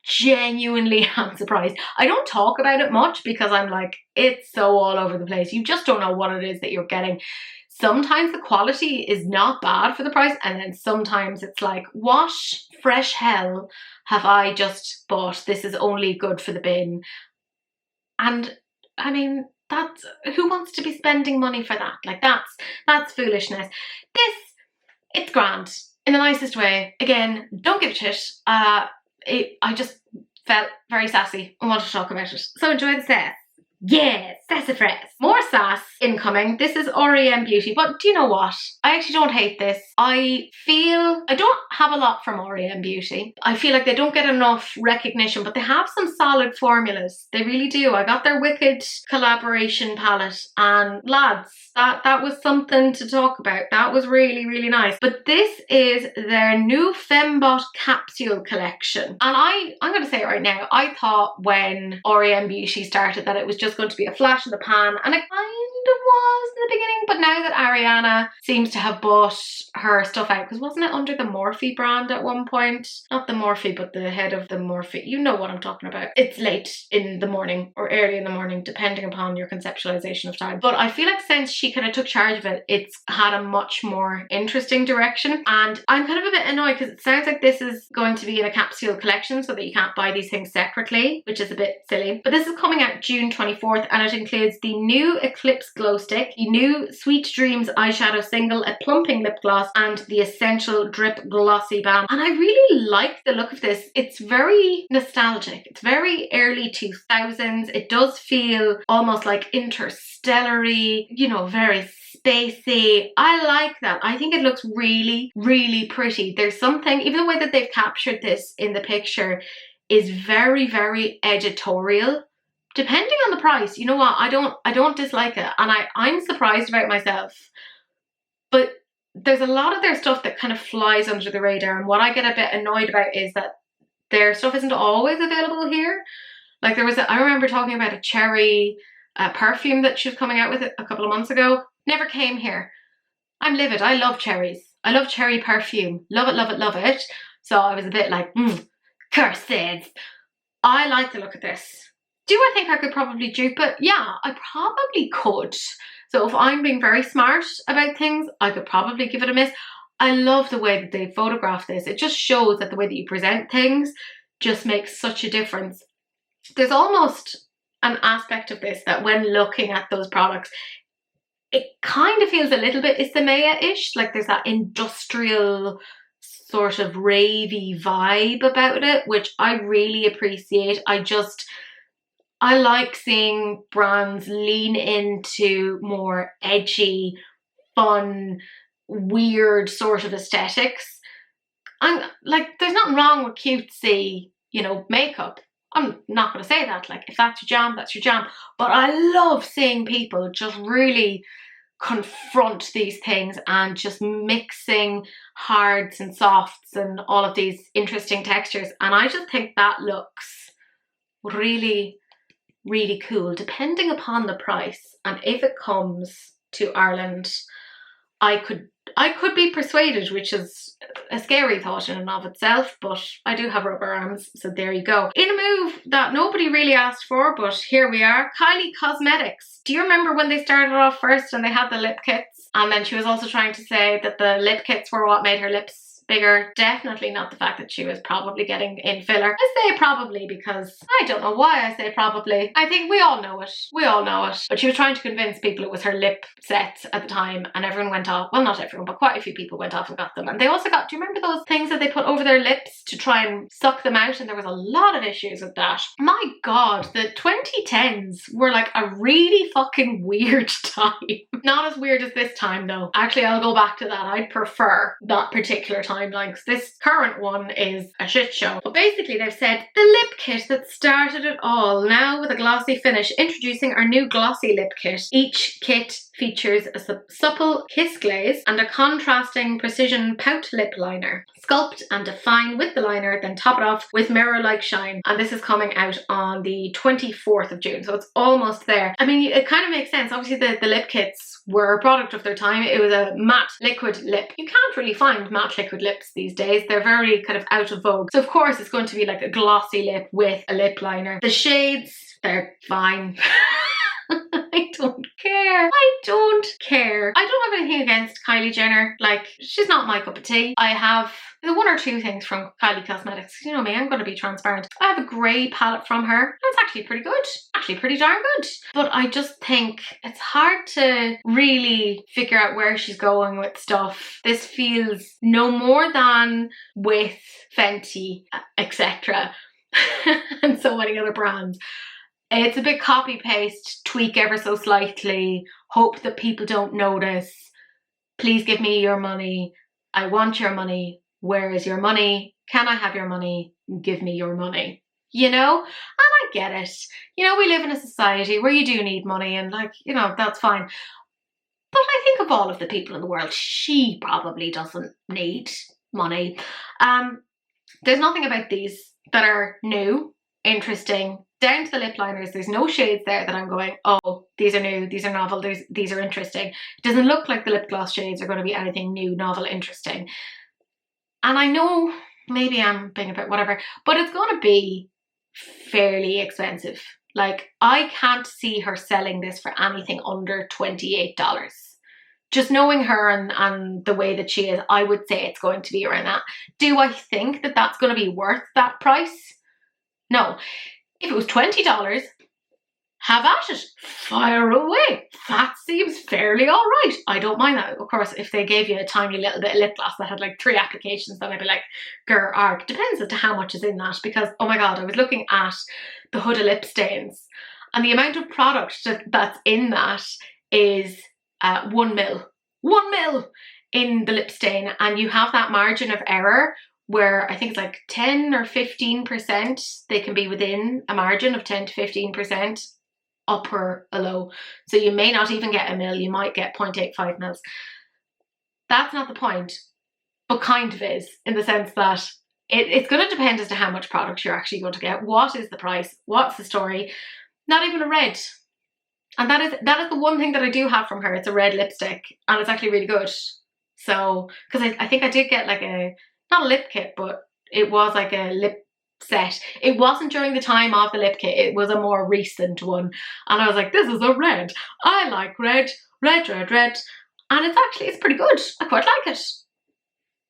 Genuinely am surprised. I don't talk about it much because I'm like, it's so all over the place. You just don't know what it is that you're getting. Sometimes the quality is not bad for the price, and then sometimes it's like, what fresh hell have I just bought? This is only good for the bin. And I mean, that's, who wants to be spending money for that? Like, that's foolishness. It's grand in the nicest way. Again, don't give a shit. I just felt very sassy and wanted to talk about it. So enjoy the sass. Yeah, sassafras. More sass incoming. This is REM Beauty, but do you know what? I actually don't hate this. I don't have a lot from REM Beauty. I feel like they don't get enough recognition, but they have some solid formulas. They really do. I got their Wicked collaboration palette, and lads, that was something to talk about. That was really, really nice. But this is their new Fembot Capsule collection. And I'm going to say it right now, I thought when REM Beauty started that it was just going to be a flash in the pan, and it kind of was in the beginning, but now that Ariana seems to have bought her stuff out, because wasn't it under the Morphe brand at one point? Not the Morphe, but the head of the Morphe. You know what I'm talking about. It's late in the morning or early in the morning, depending upon your conceptualization of time. But I feel like since she kind of took charge of it, it's had a much more interesting direction, and I'm kind of a bit annoyed because it sounds like this is going to be in a capsule collection so that you can't buy these things separately, which is a bit silly. But this is coming out June 25th. 24th, and it includes the new Eclipse Glow Stick, the new Sweet Dreams eyeshadow single, a plumping lip gloss, and the Essential Drip Glossy Balm. And I really like the look of this. It's very nostalgic. It's very early 2000s. It does feel almost like interstellar-y, you know, very spacey. I like that. I think it looks really, really pretty. There's something, even the way that they've captured this in the picture is very, very editorial. Depending on the price, you know what, I don't dislike it, and I'm surprised about myself. But there's a lot of their stuff that kind of flies under the radar, and what I get a bit annoyed about is that their stuff isn't always available here. Like I remember talking about a cherry perfume that she was coming out with a couple of months ago. Never came here. I'm livid. I love cherries. I love cherry perfume. Love it, love it, love it. So I was a bit like, cursed. I like the look of this. Do I think I could probably dupe it? Yeah, I probably could. So if I'm being very smart about things, I could probably give it a miss. I love the way that they photograph this. It just shows that the way that you present things just makes such a difference. There's almost an aspect of this that when looking at those products, it kind of feels a little bit Isamaya-ish. Like there's that industrial sort of ravey vibe about it, which I really appreciate. I like seeing brands lean into more edgy, fun, weird sort of aesthetics. I'm like, there's nothing wrong with cutesy, you know, makeup. I'm not going to say that. Like, if that's your jam, that's your jam. But I love seeing people just really confront these things and just mixing hards and softs and all of these interesting textures. And I just think that looks really, really cool, depending upon the price. And if it comes to Ireland, I could be persuaded, which is a scary thought in and of itself, but I do have rubber arms, so there you go. In a move that nobody really asked for, but here we are, Kylie Cosmetics. Do you remember when they started off first and they had the lip kits? And then she was also trying to say that the lip kits were what made her lips bigger. Definitely not the fact that she was probably getting in filler. I say probably because I don't know why I say probably. I think we all know it. We all know it. But she was trying to convince people it was her lip sets at the time, and everyone went off. Well, not everyone, but quite a few people went off and got them. And they also got, do you remember those things that they put over their lips to try and suck them out? And there was a lot of issues with that. My God, the 2010s were like a really fucking weird time. Not as weird as this time though. Actually, I'll go back to that. I'd prefer that particular timeline, because this current one is a shit show. But basically they've said the lip kit that started it all, now with a glossy finish. Introducing our new glossy lip kit. Each kit features a supple kiss glaze and a contrasting precision pout lip liner. Sculpt and define with the liner, then top it off with mirror-like shine. And this is coming out on the 24th of June, so it's almost there. I mean, it kind of makes sense. Obviously the lip kits were a product of their time. It was a matte liquid lip. You can't really find matte liquid lips these days. They're very kind of out of vogue. So of course it's going to be like a glossy lip with a lip liner. The shades, they're fine. I don't care. I don't care. I don't have anything against Kylie Jenner. Like, she's not my cup of tea. I have the one or two things from Kylie Cosmetics. You know me, I'm going to be transparent. I have a grey palette from her. It's actually pretty good. Actually pretty darn good. But I just think it's hard to really figure out where she's going with stuff. This feels no more than with Fenty, etc. and so many other brands. It's a bit copy paste, tweak ever so slightly, hope that people don't notice. Please give me your money. I want your money. Where is your money? Can I have your money? Give me your money. You know? And I get it. You know, we live in a society where you do need money, and like, you know, that's fine. But I think of all of the people in the world, she probably doesn't need money. There's nothing about these that are new, interesting. Down to the lip liners, there's no shades there that I'm going, oh, these are new, these are novel, these are interesting. It doesn't look like the lip gloss shades are going to be anything new, novel, interesting. And I know maybe I'm being a bit whatever, but it's going to be fairly expensive. Like, I can't see her selling this for anything under $28. Just knowing her and the way that she is, I would say it's going to be around that. Do I think that that's going to be worth that price? No. If it was $20, have at it, fire away. That seems fairly all right. I don't mind that. Of course, if they gave you a tiny little bit of lip gloss that had like 3 applications, then I'd be like, grr, arg. Depends as to how much is in that, because oh my god, I was looking at the Huda lip stains, and the amount of product that's in that is 1 mil. 1 mil in the lip stain, and you have that margin of error where I think it's like 10 or 15%. They can be within a margin of 10 to 15%. Up or a low. So you may not even get 1 mil, you might get 0.85 mils. That's not the point, but kind of is, in the sense that it's going to depend as to how much product you're actually going to get. What is the price? What's the story? Not even a red. And that is the one thing that I do have from her. It's a red lipstick, and it's actually really good. So, because I think I did get like not a lip kit, but it was like a lip set. It wasn't during the time of the lip kit, it was a more recent one, and I was like, this is a red, I like red, red, and it's pretty good. I quite like it.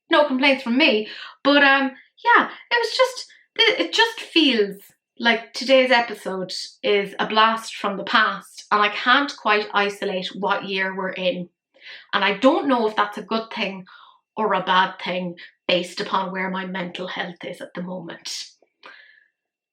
No complaints from me, but yeah, it just feels like today's episode is a blast from the past, and I can't quite isolate what year we're in, and I don't know if that's a good thing or a bad thing based upon where my mental health is at the moment.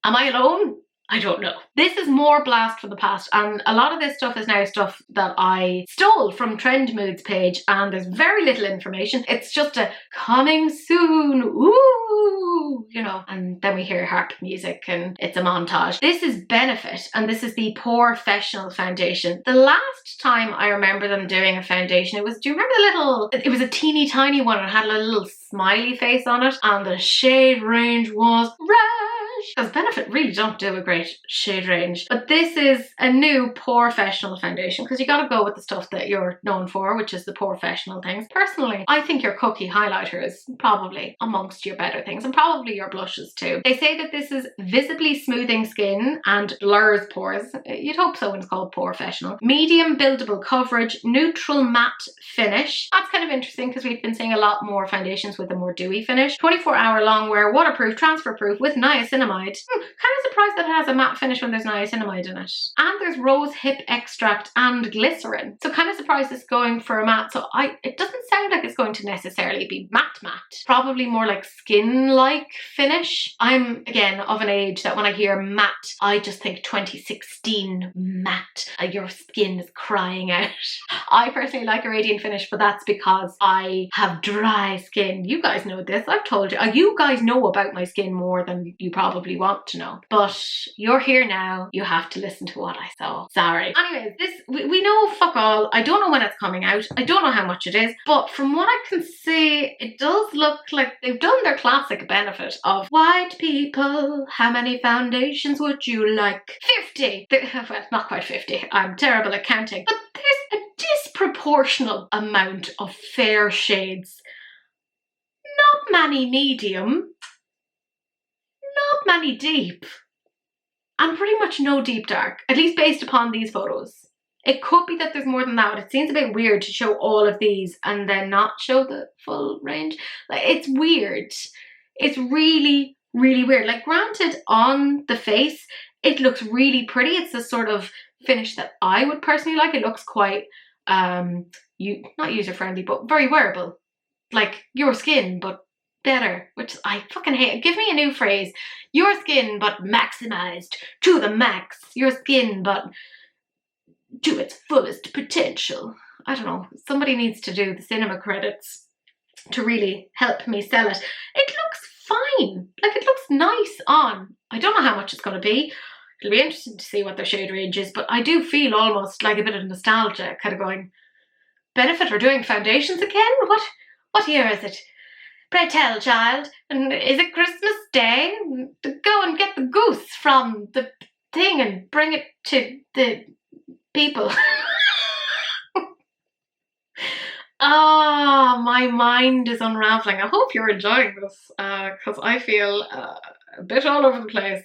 Am I alone? I don't know. This is more blast from the past, and a lot of this stuff is now stuff that I stole from Trend Mood's page, and there's very little information. It's just a coming soon, ooh, you know, and then we hear harp music and it's a montage. This is Benefit, and this is the POREfessional foundation. The last time I remember them doing a foundation, do you remember the little, it was a teeny tiny one, and it had a little smiley face on it, and the shade range was Rush, because Benefit really don't do a great shade range. But this is a new POREfessional foundation, because you gotta go with the stuff that you're known for, which is the POREfessional things. Personally, I think your cookie highlighter is probably amongst your better things, and probably your blushes too. They say that this is visibly smoothing skin and blurs pores. You'd hope so when it's called POREfessional. Medium buildable coverage, neutral matte finish. That's kind of interesting, because we've been seeing a lot more foundations with a more dewy finish. 24-hour long wear, waterproof, transfer proof with niacinamide. Kind of surprised that it has a matte finish when there's niacinamide in it. And there's rose hip extract and glycerin. So kind of surprised it's going for a matte. So it doesn't sound like it's going to necessarily be matte. Probably more like skin-like finish. I'm, again, of an age that when I hear matte, I just think 2016 matte. Your skin is crying out. I personally like a radiant finish, but that's because I have dry skin. You guys know this. I've told you. You guys know about my skin more than you probably want to know. But you're here now. You have to listen to what I saw. Sorry. Anyways, we know fuck all. I don't know when it's coming out. I don't know how much it is. But from what I can see, it does look like they've done their classic Benefit of white people. How many foundations would you like? 50. Well, not quite 50. I'm terrible at counting. But there's a disproportional amount of fair shades. Not many medium. Not many deep. And pretty much no deep dark. At least based upon these photos. It could be that there's more than that, but it seems a bit weird to show all of these and then not show the full range. Like, it's weird. It's really, really weird. Like, granted, on the face, it looks really pretty. It's the sort of finish that I would personally like. It looks quite, not user-friendly, but very wearable. Like, your skin, but better, which I fucking hate. Give me a new phrase. Your skin, but maximized to the max. Your skin, but to its fullest potential. I don't know. Somebody needs to do the cinema credits to really help me sell it. It looks fine. Like, it looks nice on. I don't know how much it's going to be. It'll be interesting to see what their shade range is, but I do feel almost like a bit of nostalgia, kind of going, Benefit are doing foundations again? What year is it? Pray tell, child. And is it Christmas Day? Go and get the goose from the thing and bring it to the people. Ah, my mind is unraveling. I hope you're enjoying this, because I feel a bit all over the place.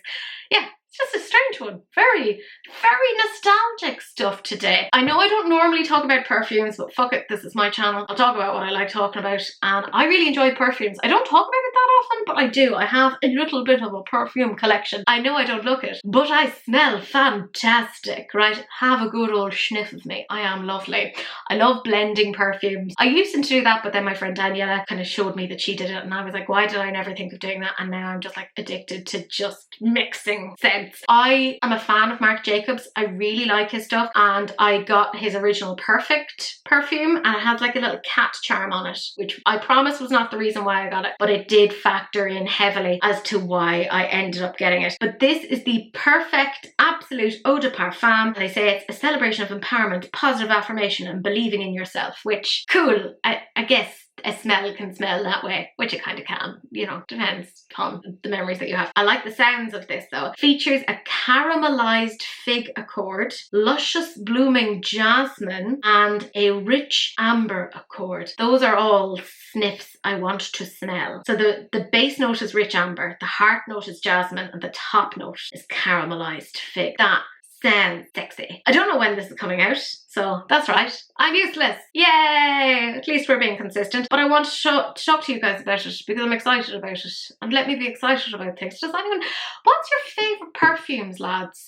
Yeah, It's just a strange one. Very, very nostalgic stuff today. I know I don't normally talk about perfumes, but fuck it, this is my channel. I'll talk about what I like talking about, and I really enjoy perfumes. I don't talk about it that often, but I do. I have a little bit of a perfume collection. I know I don't look it, but I smell fantastic, right? Have a good old sniff of me. I am lovely. I love blending perfumes. I used to do that, but then my friend Daniela kind of showed me that she did it, and I was like, why did I never think of doing that? And now I'm just like addicted to just mixing scents. I am a fan of Marc Jacobs. I really like his stuff, and I got his original Perfect perfume, and it has like a little cat charm on it, which I promise was not the reason why I got it, but it did factor in heavily as to why I ended up getting it. But this is the Perfect Absolute Eau de Parfum. They say it's a celebration of empowerment, positive affirmation, and believing in yourself, which, cool, I guess a smell can smell that way, which it kind of can, you know, depends on the memories that you have. I like the sounds of this though. Features a caramelized fig accord, luscious blooming jasmine, and a rich amber accord. Those are all sniffs I want to smell. So the base note is rich amber, the heart note is jasmine, and the top note is caramelized fig. That sounds sexy. I don't know when this is coming out, so that's right. I'm useless. Yay! At least we're being consistent. But I want to talk to you guys about it because I'm excited about it. And let me be excited about things. Does anyone... What's your favourite perfumes, lads?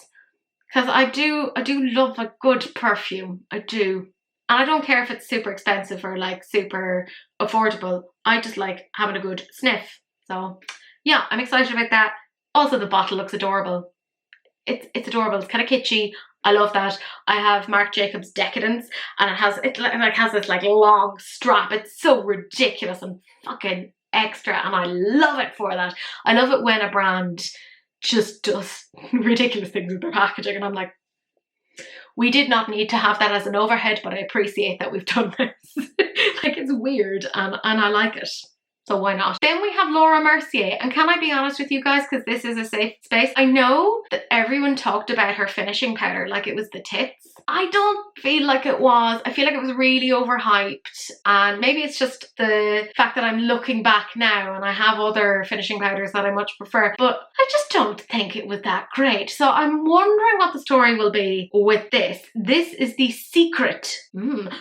Because I do love a good perfume. I do. And I don't care if it's super expensive or like super affordable. I just like having a good sniff. So yeah, I'm excited about that. Also, the bottle looks adorable. It's adorable. It's kind of kitschy. I love that. I have Marc Jacobs Decadence, and it has this like long strap. It's so ridiculous and fucking extra, and I love it for that. I love it when a brand just does ridiculous things with their packaging, and I'm like, we did not need to have that as an overhead, but I appreciate that we've done this. Like, it's weird, and I like it. So why not? Then we have Laura Mercier, and can I be honest with you guys, because this is a safe space, I know that everyone talked about her finishing powder like it was the tits. I don't feel like it was. I feel like it was really overhyped, and maybe it's just the fact that I'm looking back now and I have other finishing powders that I much prefer, but I just don't think it was that great. So I'm wondering what the story will be with this. This is the Secret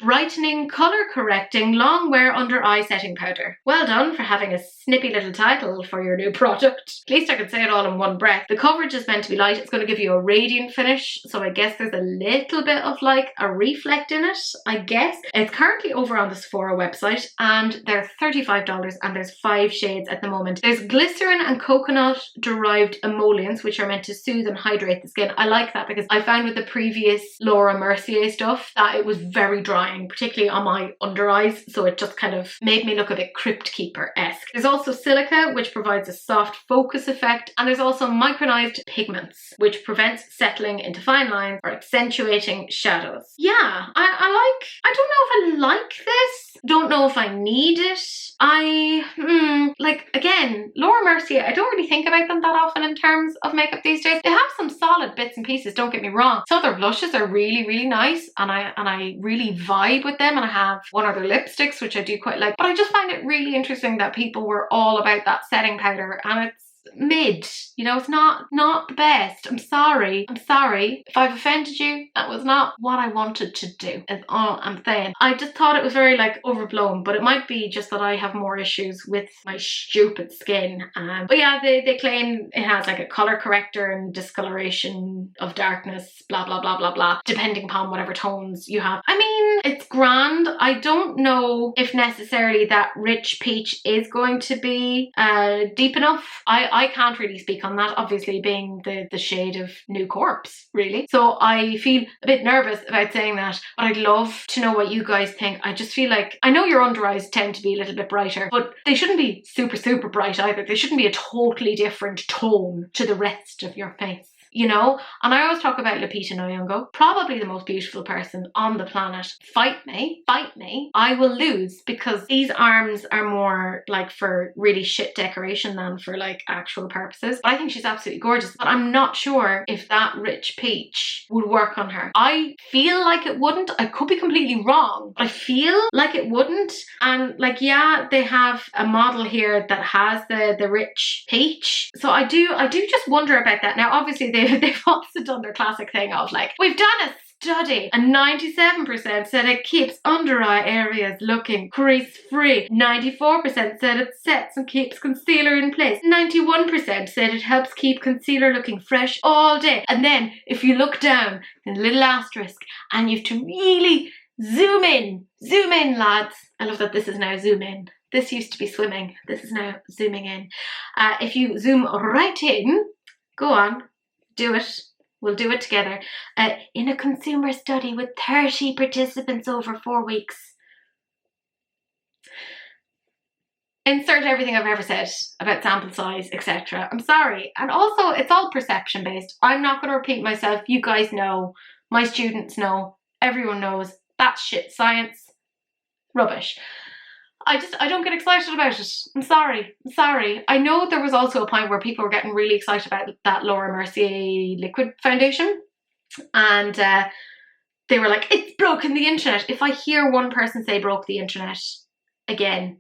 Brightening Colour Correcting Long Wear Under Eye Setting Powder. Well done for having a snippy little title for your new product. At least I could say it all in one breath. The coverage is meant to be light. It's going to give you a radiant finish, so I guess there's a little bit of like a reflect in it, I guess. It's currently over on the Sephora website, and they're $35, and there's 5 shades at the moment. There's glycerin and coconut derived emollients, which are meant to soothe and hydrate the skin. I like that because I found with the previous Laura Mercier stuff that it was very drying, particularly on my under eyes, so it just kind of made me look a bit Crypt Keeper-esque. There's also silica, which provides a soft focus effect, and there's also micronized pigments, which prevents settling into fine lines or accentuating shadows. Yeah, I don't know if I like this. Don't know if I need it. Like, again, Laura Mercier, I don't really think about them that often in terms of makeup these days. They have some solid bits and pieces, don't get me wrong. Some of their blushes are really, really nice, and I really vibe with them, and I have one of their lipsticks, which I do quite like. But I just find it really interesting that people were all about that setting powder, and it's mid, you know, it's not the best. I'm sorry if I've offended you. That was not what I wanted to do, is all I'm saying. I just thought it was very like overblown, but it might be just that I have more issues with my stupid skin. But yeah, they claim it has like a color corrector and discoloration of darkness, blah blah blah blah blah, depending upon whatever tones you have. I mean, it's grand. I don't know if necessarily that rich peach is going to be deep enough. I can't really speak on that, obviously being the shade of New Corpse, really. So I feel a bit nervous about saying that, but I'd love to know what you guys think. I just feel like, I know your under eyes tend to be a little bit brighter, but they shouldn't be super, super bright either. They shouldn't be a totally different tone to the rest of your face, you know? And I always talk about Lupita Nyong'o, probably the most beautiful person on the planet. Fight me, I will lose, because these arms are more like for really shit decoration than for like actual purposes. But I think she's absolutely gorgeous, but I'm not sure if that rich peach would work on her. I feel like it wouldn't. I could be completely wrong, but I feel like it wouldn't. And like, yeah, they have a model here that has the rich peach, so I do just wonder about that. Now obviously they they've also done their classic thing of like, we've done a study and 97% said it keeps under eye areas looking crease free. 94% said it sets and keeps concealer in place. 91% said it helps keep concealer looking fresh all day. And then if you look down, there's a little asterisk, and you have to really zoom in lads. I love that this is now zoom in. This used to be swimming, this is now zooming in. If you zoom right in, go on, do it. We'll do it together. In a consumer study with 30 participants over 4 weeks. Insert everything I've ever said about sample size, etc. I'm sorry. And also, it's all perception based. I'm not going to repeat myself. You guys know. My students know. Everyone knows. That's shit science. Rubbish. I don't get excited about it. I'm sorry. I know there was also a point where people were getting really excited about that Laura Mercier liquid foundation. And they were like, it's broken the internet. If I hear one person say broke the internet again,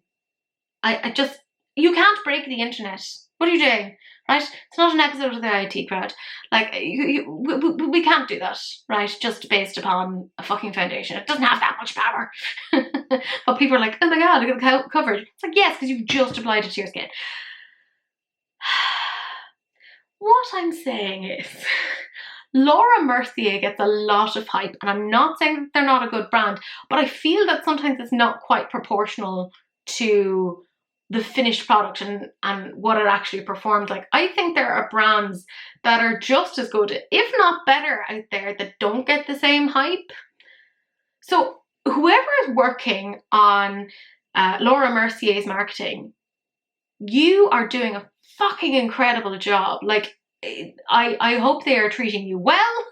I just, you can't break the internet. What are you doing? Right? It's not an episode of the IT crowd. Like, we can't do that, right? Just based upon a fucking foundation. It doesn't have that much power. But people are like, oh my god, look at the coverage. It's like, yes, because you've just applied it to your skin. What I'm saying is, Laura Mercier gets a lot of hype, and I'm not saying that they're not a good brand, but I feel that sometimes it's not quite proportional to the finished product and what it actually performs like. I think there are brands that are just as good, if not better, out there that don't get the same hype. So whoever is working on Laura Mercier's marketing, you are doing a fucking incredible job. Like, I hope they are treating you well,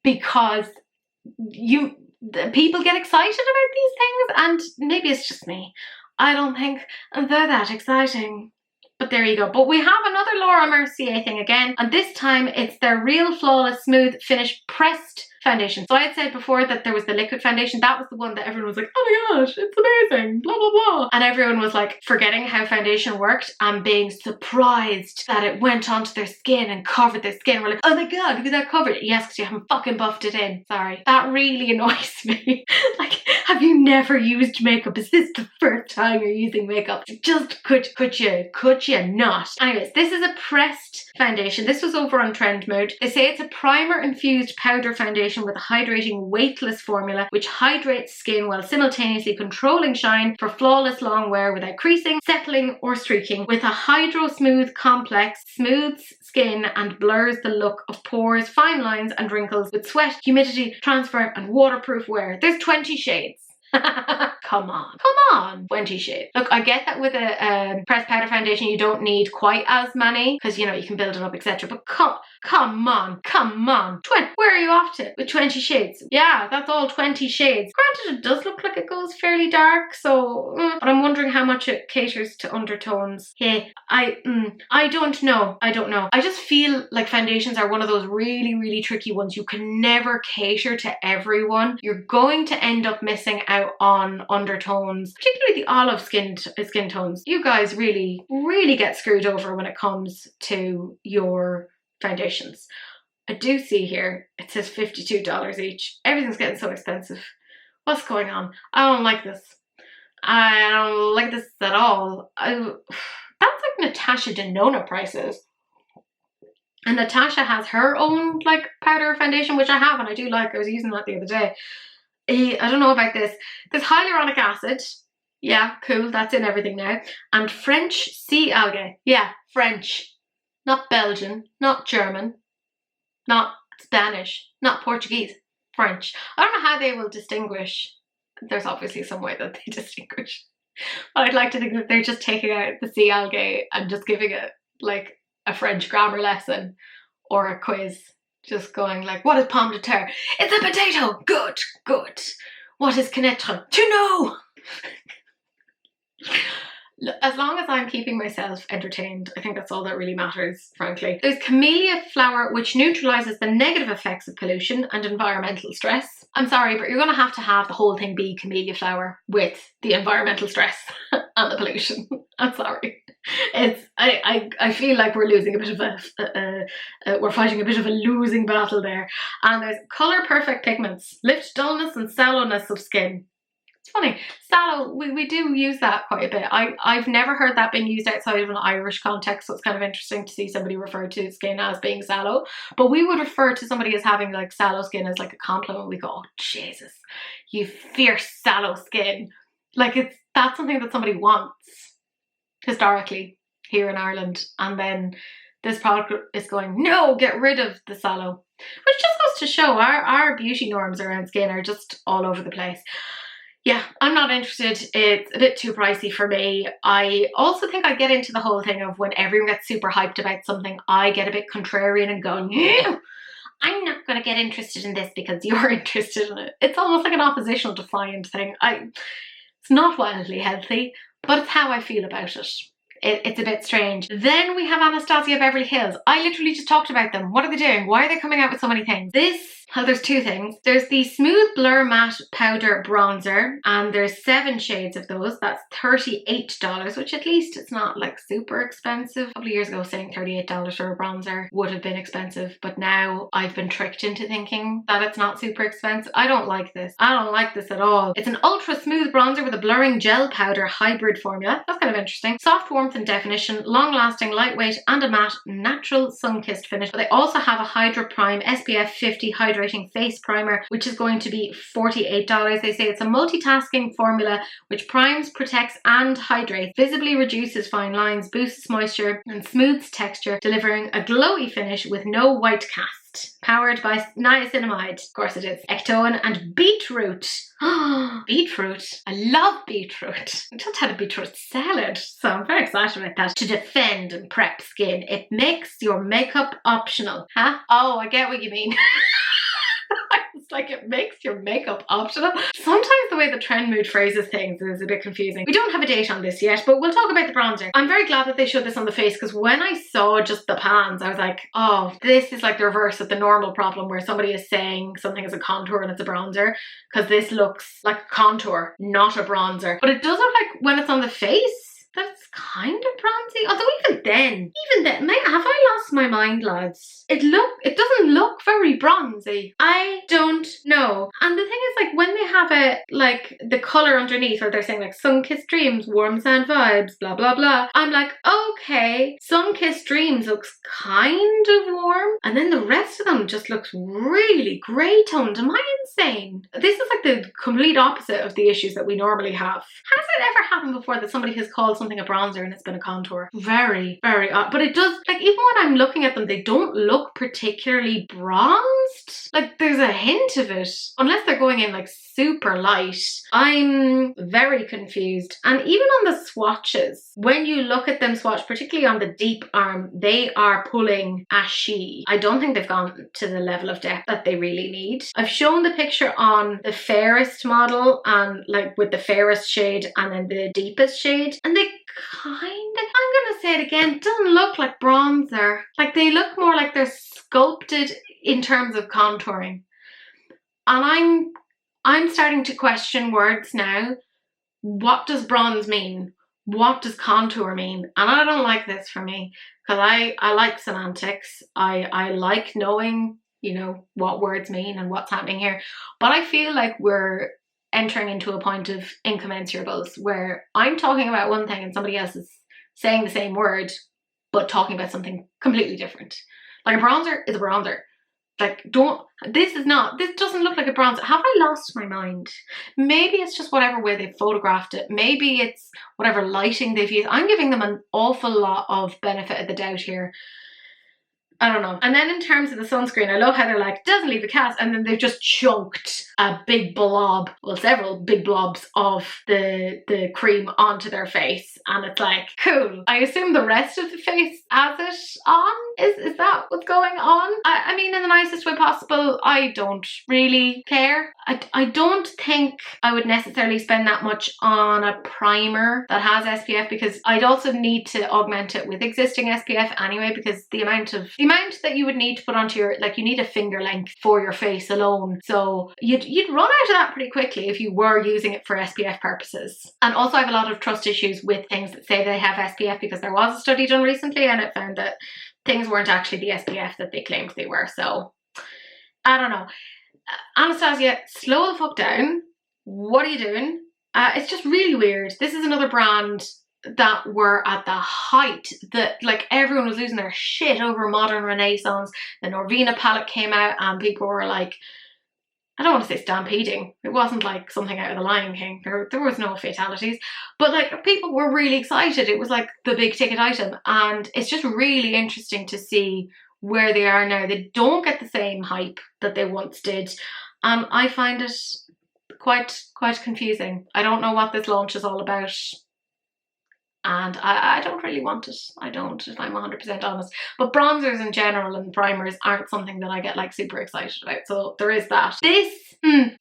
because people get excited about these things, and maybe it's just me. I don't think they're that exciting. But there you go. But we have another Laura Mercier thing again, and this time it's their Real Flawless Smooth Finish Pressed Foundation. So I had said before that there was the liquid foundation. That was the one that everyone was like, oh my gosh, it's amazing, blah, blah, blah. And everyone was like forgetting how foundation worked and being surprised that it went onto their skin and covered their skin. We're like, oh my god, look at that covered. Yes, because you haven't fucking buffed it in. Sorry. That really annoys me. Like, have you never used makeup? Is this the first time you're using makeup? Just could you not? Anyways, this is a pressed foundation. This was over on Trend Mode. They say it's a primer infused powder foundation with a hydrating weightless formula which hydrates skin while simultaneously controlling shine for flawless long wear without creasing, settling or streaking. With a hydro smooth complex, smooths skin and blurs the look of pores, fine lines and wrinkles with sweat, humidity, transfer and waterproof wear. There's 20 shades. Come on, 20 shades. Look, I get that with a pressed powder foundation you don't need quite as many, because you know you can build it up, etc. But come on. Where are you off to with 20 shades? Yeah, that's all 20 shades. Granted, it does look like it goes fairly dark, so but I'm wondering how much it caters to undertones. Hey, I don't know. I just feel like foundations are one of those really tricky ones. You can never cater to everyone. You're going to end up missing out on undertones, particularly the olive skin tones. You guys really get screwed over when it comes to your foundations. I do see here it says $52 each. Everything's getting so expensive. What's going on? I don't like this. I don't like this at all. That's like Natasha Denona prices. And Natasha has her own like powder foundation, which I have and I do like. I was using that the other day. I don't know about this. There's hyaluronic acid. Yeah, cool. That's in everything now. And French sea algae. Yeah, French. Not Belgian. Not German. Not Spanish. Not Portuguese. French. I don't know how they will distinguish. There's obviously some way that they distinguish. But I'd like to think that they're just taking out the sea algae and just giving it like a French grammar lesson or a quiz. Just going like, what is pomme de terre? It's a potato! Good. What is connaître? To know! As long as I'm keeping myself entertained, I think that's all that really matters, frankly. There's camellia flower, which neutralises the negative effects of pollution and environmental stress. I'm sorry, but you're going to have the whole thing be camellia flower with the environmental stress and the pollution. I'm sorry. I feel like we're losing a bit of a we're fighting a bit of a losing battle there. And there's Colour Perfect Pigments, lift dullness and sallowness of skin. It's funny, sallow, we do use that quite a bit. I've never heard that being used outside of an Irish context, so it's kind of interesting to see somebody refer to skin as being sallow. But we would refer to somebody as having like sallow skin as like a compliment. We go, oh Jesus, you fierce sallow skin. Like that's something that somebody wants historically here in Ireland. And then this product is going, no, get rid of the sallow. Which just goes to show our beauty norms around skin are just all over the place. Yeah, I'm not interested. It's a bit too pricey for me. I also think I get into the whole thing of when everyone gets super hyped about something, I get a bit contrarian and going, yeah, I'm not going to get interested in this because you're interested in it. It's almost like an oppositional defiant thing. It's not wildly healthy, but it's how I feel about it. It's a bit strange. Then we have Anastasia Beverly Hills. I literally just talked about them. What are they doing? Why are they coming out with so many things? Well, there's two things. There's the Smooth Blur Matte Powder Bronzer, and there's 7 shades of those. That's $38, which at least it's not like super expensive. A couple of years ago saying $38 for a bronzer would have been expensive, but now I've been tricked into thinking that it's not super expensive. I don't like this. I don't like this at all. It's an ultra smooth bronzer with a blurring gel powder hybrid formula. That's kind of interesting. Soft warmth and definition, long lasting, lightweight, and a matte, natural sun-kissed finish. But they also have a Hydra Prime SPF 50 hydrating face primer, which is going to be $48. They say it's a multitasking formula which primes, protects, and hydrates, visibly reduces fine lines, boosts moisture, and smooths texture, delivering a glowy finish with no white cast. Powered by niacinamide. Of course it is. Ectoin and beetroot. Beetroot. I love beetroot. I just had a beetroot salad, so I'm very excited about that. To defend and prep skin. It makes your makeup optional. Huh? Oh, I get what you mean. It's like it makes your makeup optional. Sometimes the way the Trend Mood phrases things is a bit confusing. We don't have a date on this yet, but we'll talk about the bronzer. I'm very glad that they showed this on the face, because when I saw just the pans, I was like, oh, this is like the reverse of the normal problem where somebody is saying something is a contour and it's a bronzer, because this looks like a contour, not a bronzer. But it does look like when it's on the face, that's kind of bronzy. Although even then, have I lost my mind, lads? It doesn't look very bronzy. I don't know. And the thing is, like, when they have it, like, the colour underneath, or they're saying, like, sun-kissed dreams, warm sand vibes, blah, blah, blah. I'm like, okay, sun-kissed dreams looks kind of warm. And then the rest of them just looks really grey toned. Am I insane? This is like the complete opposite of the issues that we normally have. Has it ever happened before that somebody has called something a bronzer and it's been a contour? Very, very odd. But it does, like, even when I'm looking at them, they don't look particularly bronzed. Like, there's a hint of it. Unless they're going in like super light. I'm very confused. And even on the swatches, when you look at them swatch, particularly on the deep arm, they are pulling ashy. I don't think they've gone to the level of depth that they really need. I've shown the picture on the fairest model, and like with the fairest shade and then the deepest shade, and they kind of, I'm gonna say it again, doesn't look like bronzer. Like, they look more like they're sculpted in terms of contouring. And I'm starting to question words now. What does bronze mean? What does contour mean? And I don't like this for me, because I like semantics. I like knowing, you know, what words mean and what's happening here. But I feel like we're entering into a point of incommensurables where I'm talking about one thing and somebody else is saying the same word but talking about something completely different. Like, a bronzer is a bronzer. Like, this doesn't look like a bronzer. Have I lost my mind? Maybe it's just whatever way they photographed it. Maybe it's whatever lighting they've used. I'm giving them an awful lot of benefit of the doubt here. I don't know. And then in terms of the sunscreen, I love how they're like, doesn't leave a cast, and then they've just chunked a big blob, well, several big blobs of the cream onto their face, and it's like, cool. I assume the rest of the face has it on? Is that what's going on? I mean, in the nicest way possible, I don't really care. I don't think I would necessarily spend that much on a primer that has SPF, because I'd also need to augment it with existing SPF anyway, because the amount that you would need to put onto your, like, you need a finger length for your face alone. So you'd run out of that pretty quickly if you were using it for SPF purposes. And also I have a lot of trust issues with things that say they have SPF, because there was a study done recently and it found that things weren't actually the SPF that they claimed they were. So I don't know. Anastasia, slow the fuck down. What are you doing? It's just really weird. This is another brand that were at the height that like everyone was losing their shit over Modern Renaissance. The Norvina palette came out and people were like, I don't want to say stampeding. It wasn't like something out of the Lion King. There was no fatalities. But like people were really excited. It was like the big ticket item. And it's just really interesting to see where they are now. They don't get the same hype that they once did. And I find it quite confusing. I don't know what this launch is all about. And I don't really want it. I don't, if I'm 100% honest. But bronzers in general and primers aren't something that I get like super excited about. So there is that.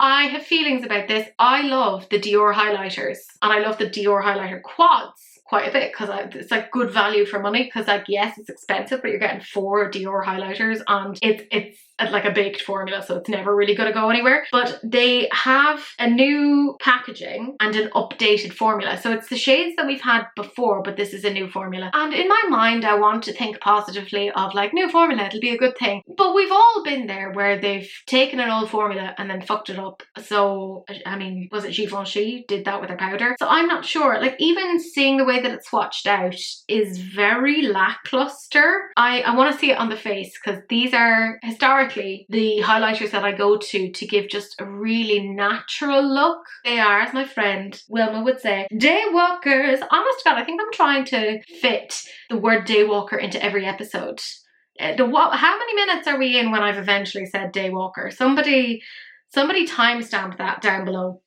I have feelings about this. I love the Dior highlighters. And I love the Dior highlighter quads quite a bit because it's like good value for money. Because like, yes, it's expensive, but you're getting 4 Dior highlighters and it's like a baked formula, so it's never really going to go anywhere. But they have a new packaging and an updated formula. So it's the shades that we've had before, but this is a new formula. And in my mind, I want to think positively of like new formula, it'll be a good thing. But we've all been there where they've taken an old formula and then fucked it up. So, I mean, was it Givenchy did that with their powder? So I'm not sure. Like even seeing the way that it's swatched out is very lackluster. I want to see it on the face because these are historically the highlighters that I go to give just a really natural look. They are, as my friend Wilma would say, day walkers. Honest to God, I think I'm trying to fit the word day walker into every episode. How many minutes are we in when I've eventually said day walker? Somebody timestamp that down below.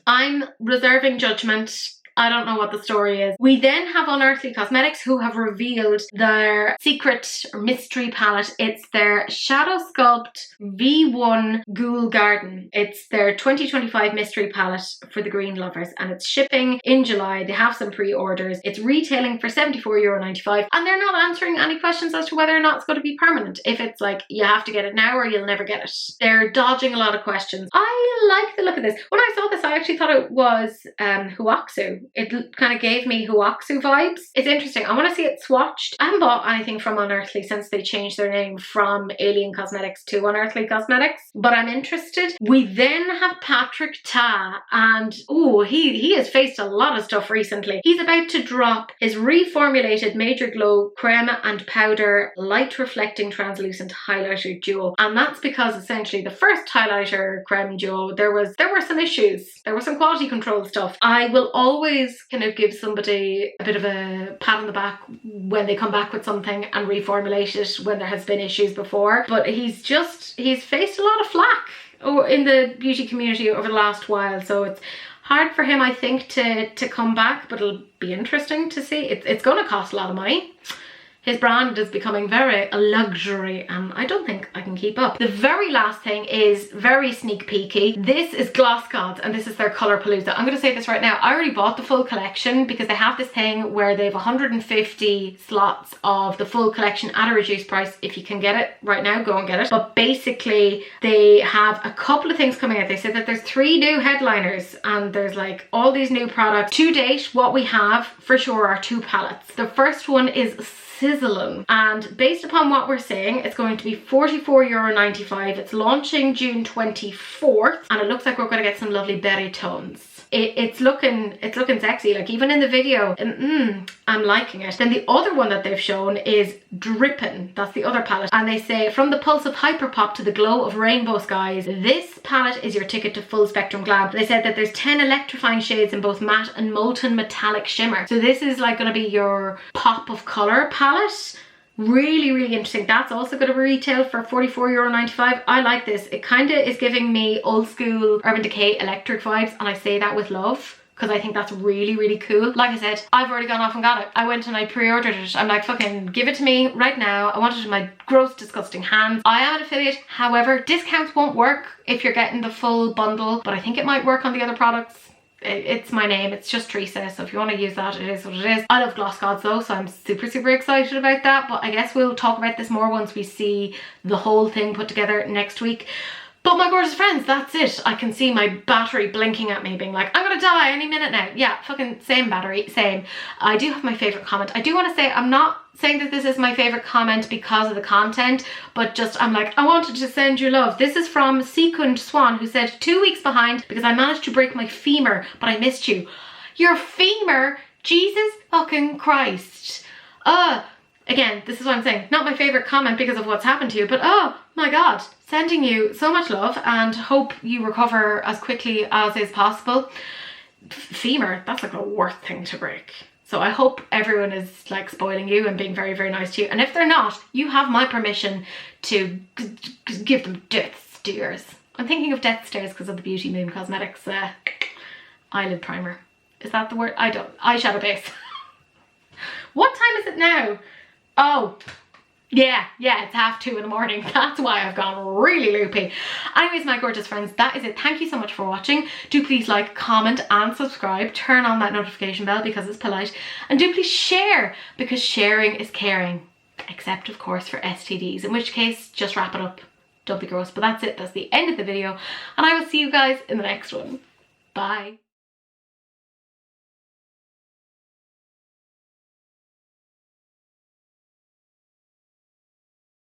I'm reserving judgment. I don't know what the story is. We then have Unearthly Cosmetics who have revealed their secret or mystery palette. It's their Shadow Sculpt V1 Ghoul Garden. It's their 2025 mystery palette for the green lovers and it's shipping in July. They have some pre-orders. It's retailing for €74.95 and they're not answering any questions as to whether or not it's going to be permanent. If it's like you have to get it now or you'll never get it. They're dodging a lot of questions. I like the look of this. When I saw this, I actually thought it was Huaxu. It kind of gave me Huaxu vibes. It's interesting. I want to see it swatched. I haven't bought anything from Unearthly since they changed their name from Alien Cosmetics to Unearthly Cosmetics, but I'm interested. We then have Patrick Ta, and oh, he has faced a lot of stuff recently. He's about to drop his reformulated Major Glow Crème and Powder Light Reflecting Translucent Highlighter Duo, and that's because essentially the first highlighter creme duo, there were some issues. There was some quality control stuff. I will always kind of give somebody a bit of a pat on the back when they come back with something and reformulate it when there has been issues before, but he's faced a lot of flack in the beauty community over the last while, so it's hard for him, I think, to come back, but it'll be interesting to see. It's going to cost a lot of money. His brand is becoming very a luxury and I don't think I can keep up. The very last thing is very sneak peeky. This is Gloss Gods and this is their Colorpalooza. I'm going to say this right now. I already bought the full collection because they have this thing where they have 150 slots of the full collection at a reduced price. If you can get it right now, go and get it. But basically they have a couple of things coming out. They said that there's 3 new headliners and there's like all these new products. To date, what we have for sure are 2 palettes. The first one is Sizzling, and based upon what we're saying, it's going to be €44.95. It's launching June 24th and it looks like we're going to get some lovely berry tones. It's looking sexy, like even in the video, and I'm liking it. Then the other one that they've shown is Drippin'. That's the other palette, and they say from the pulse of hyperpop to the glow of rainbow skies, this palette is your ticket to full spectrum glam. They said that there's 10 electrifying shades in both matte and molten metallic shimmer, so this is like going to be your pop of color palette. Really, really interesting. That's also going to retail for €44.95. I like this. It kind of is giving me old school Urban Decay electric vibes, and I say that with love because I think that's really, really cool. Like I said, I've already gone off and got it. I went and I pre-ordered it. I'm like, fucking give it to me right now. I want it in my gross, disgusting hands. I am an affiliate. However, discounts won't work if you're getting the full bundle, but I think it might work on the other products. It's my name, it's just Teresa, so if you want to use that, it is what it is. I love Gloss Gods though, so I'm super, super excited about that, but I guess we'll talk about this more once we see the whole thing put together next week. But my gorgeous friends, that's it. I can see my battery blinking at me being like, I'm gonna die any minute now. Yeah, fucking same battery, same. I do have my favourite comment. I do want to say, I'm not saying that this is my favourite comment because of the content, but just I'm like, I wanted to send you love. This is from Sequined Swan, who said, 2 weeks behind because I managed to break my femur, but I missed you. Your femur? Jesus fucking Christ. Again, this is what I'm saying. Not my favourite comment because of what's happened to you, but oh my God, sending you so much love and hope you recover as quickly as is possible. Femur, that's like a worst thing to break. So I hope everyone is like spoiling you and being very, very nice to you. And if they're not, you have my permission to give them death stares. I'm thinking of death stares because of the Beauty Moon Cosmetics eyelid primer. Is that the word? I don't. Eyeshadow base. What time is it now? Oh, yeah, it's 2:30 in the morning. That's why I've gone really loopy. Anyways, my gorgeous friends, that is it. Thank you so much for watching. Do please like, comment and subscribe. Turn on that notification bell because it's polite. And do please share because sharing is caring. Except, of course, for STDs. In which case, just wrap it up. Don't be gross. But that's it. That's the end of the video. And I will see you guys in the next one. Bye.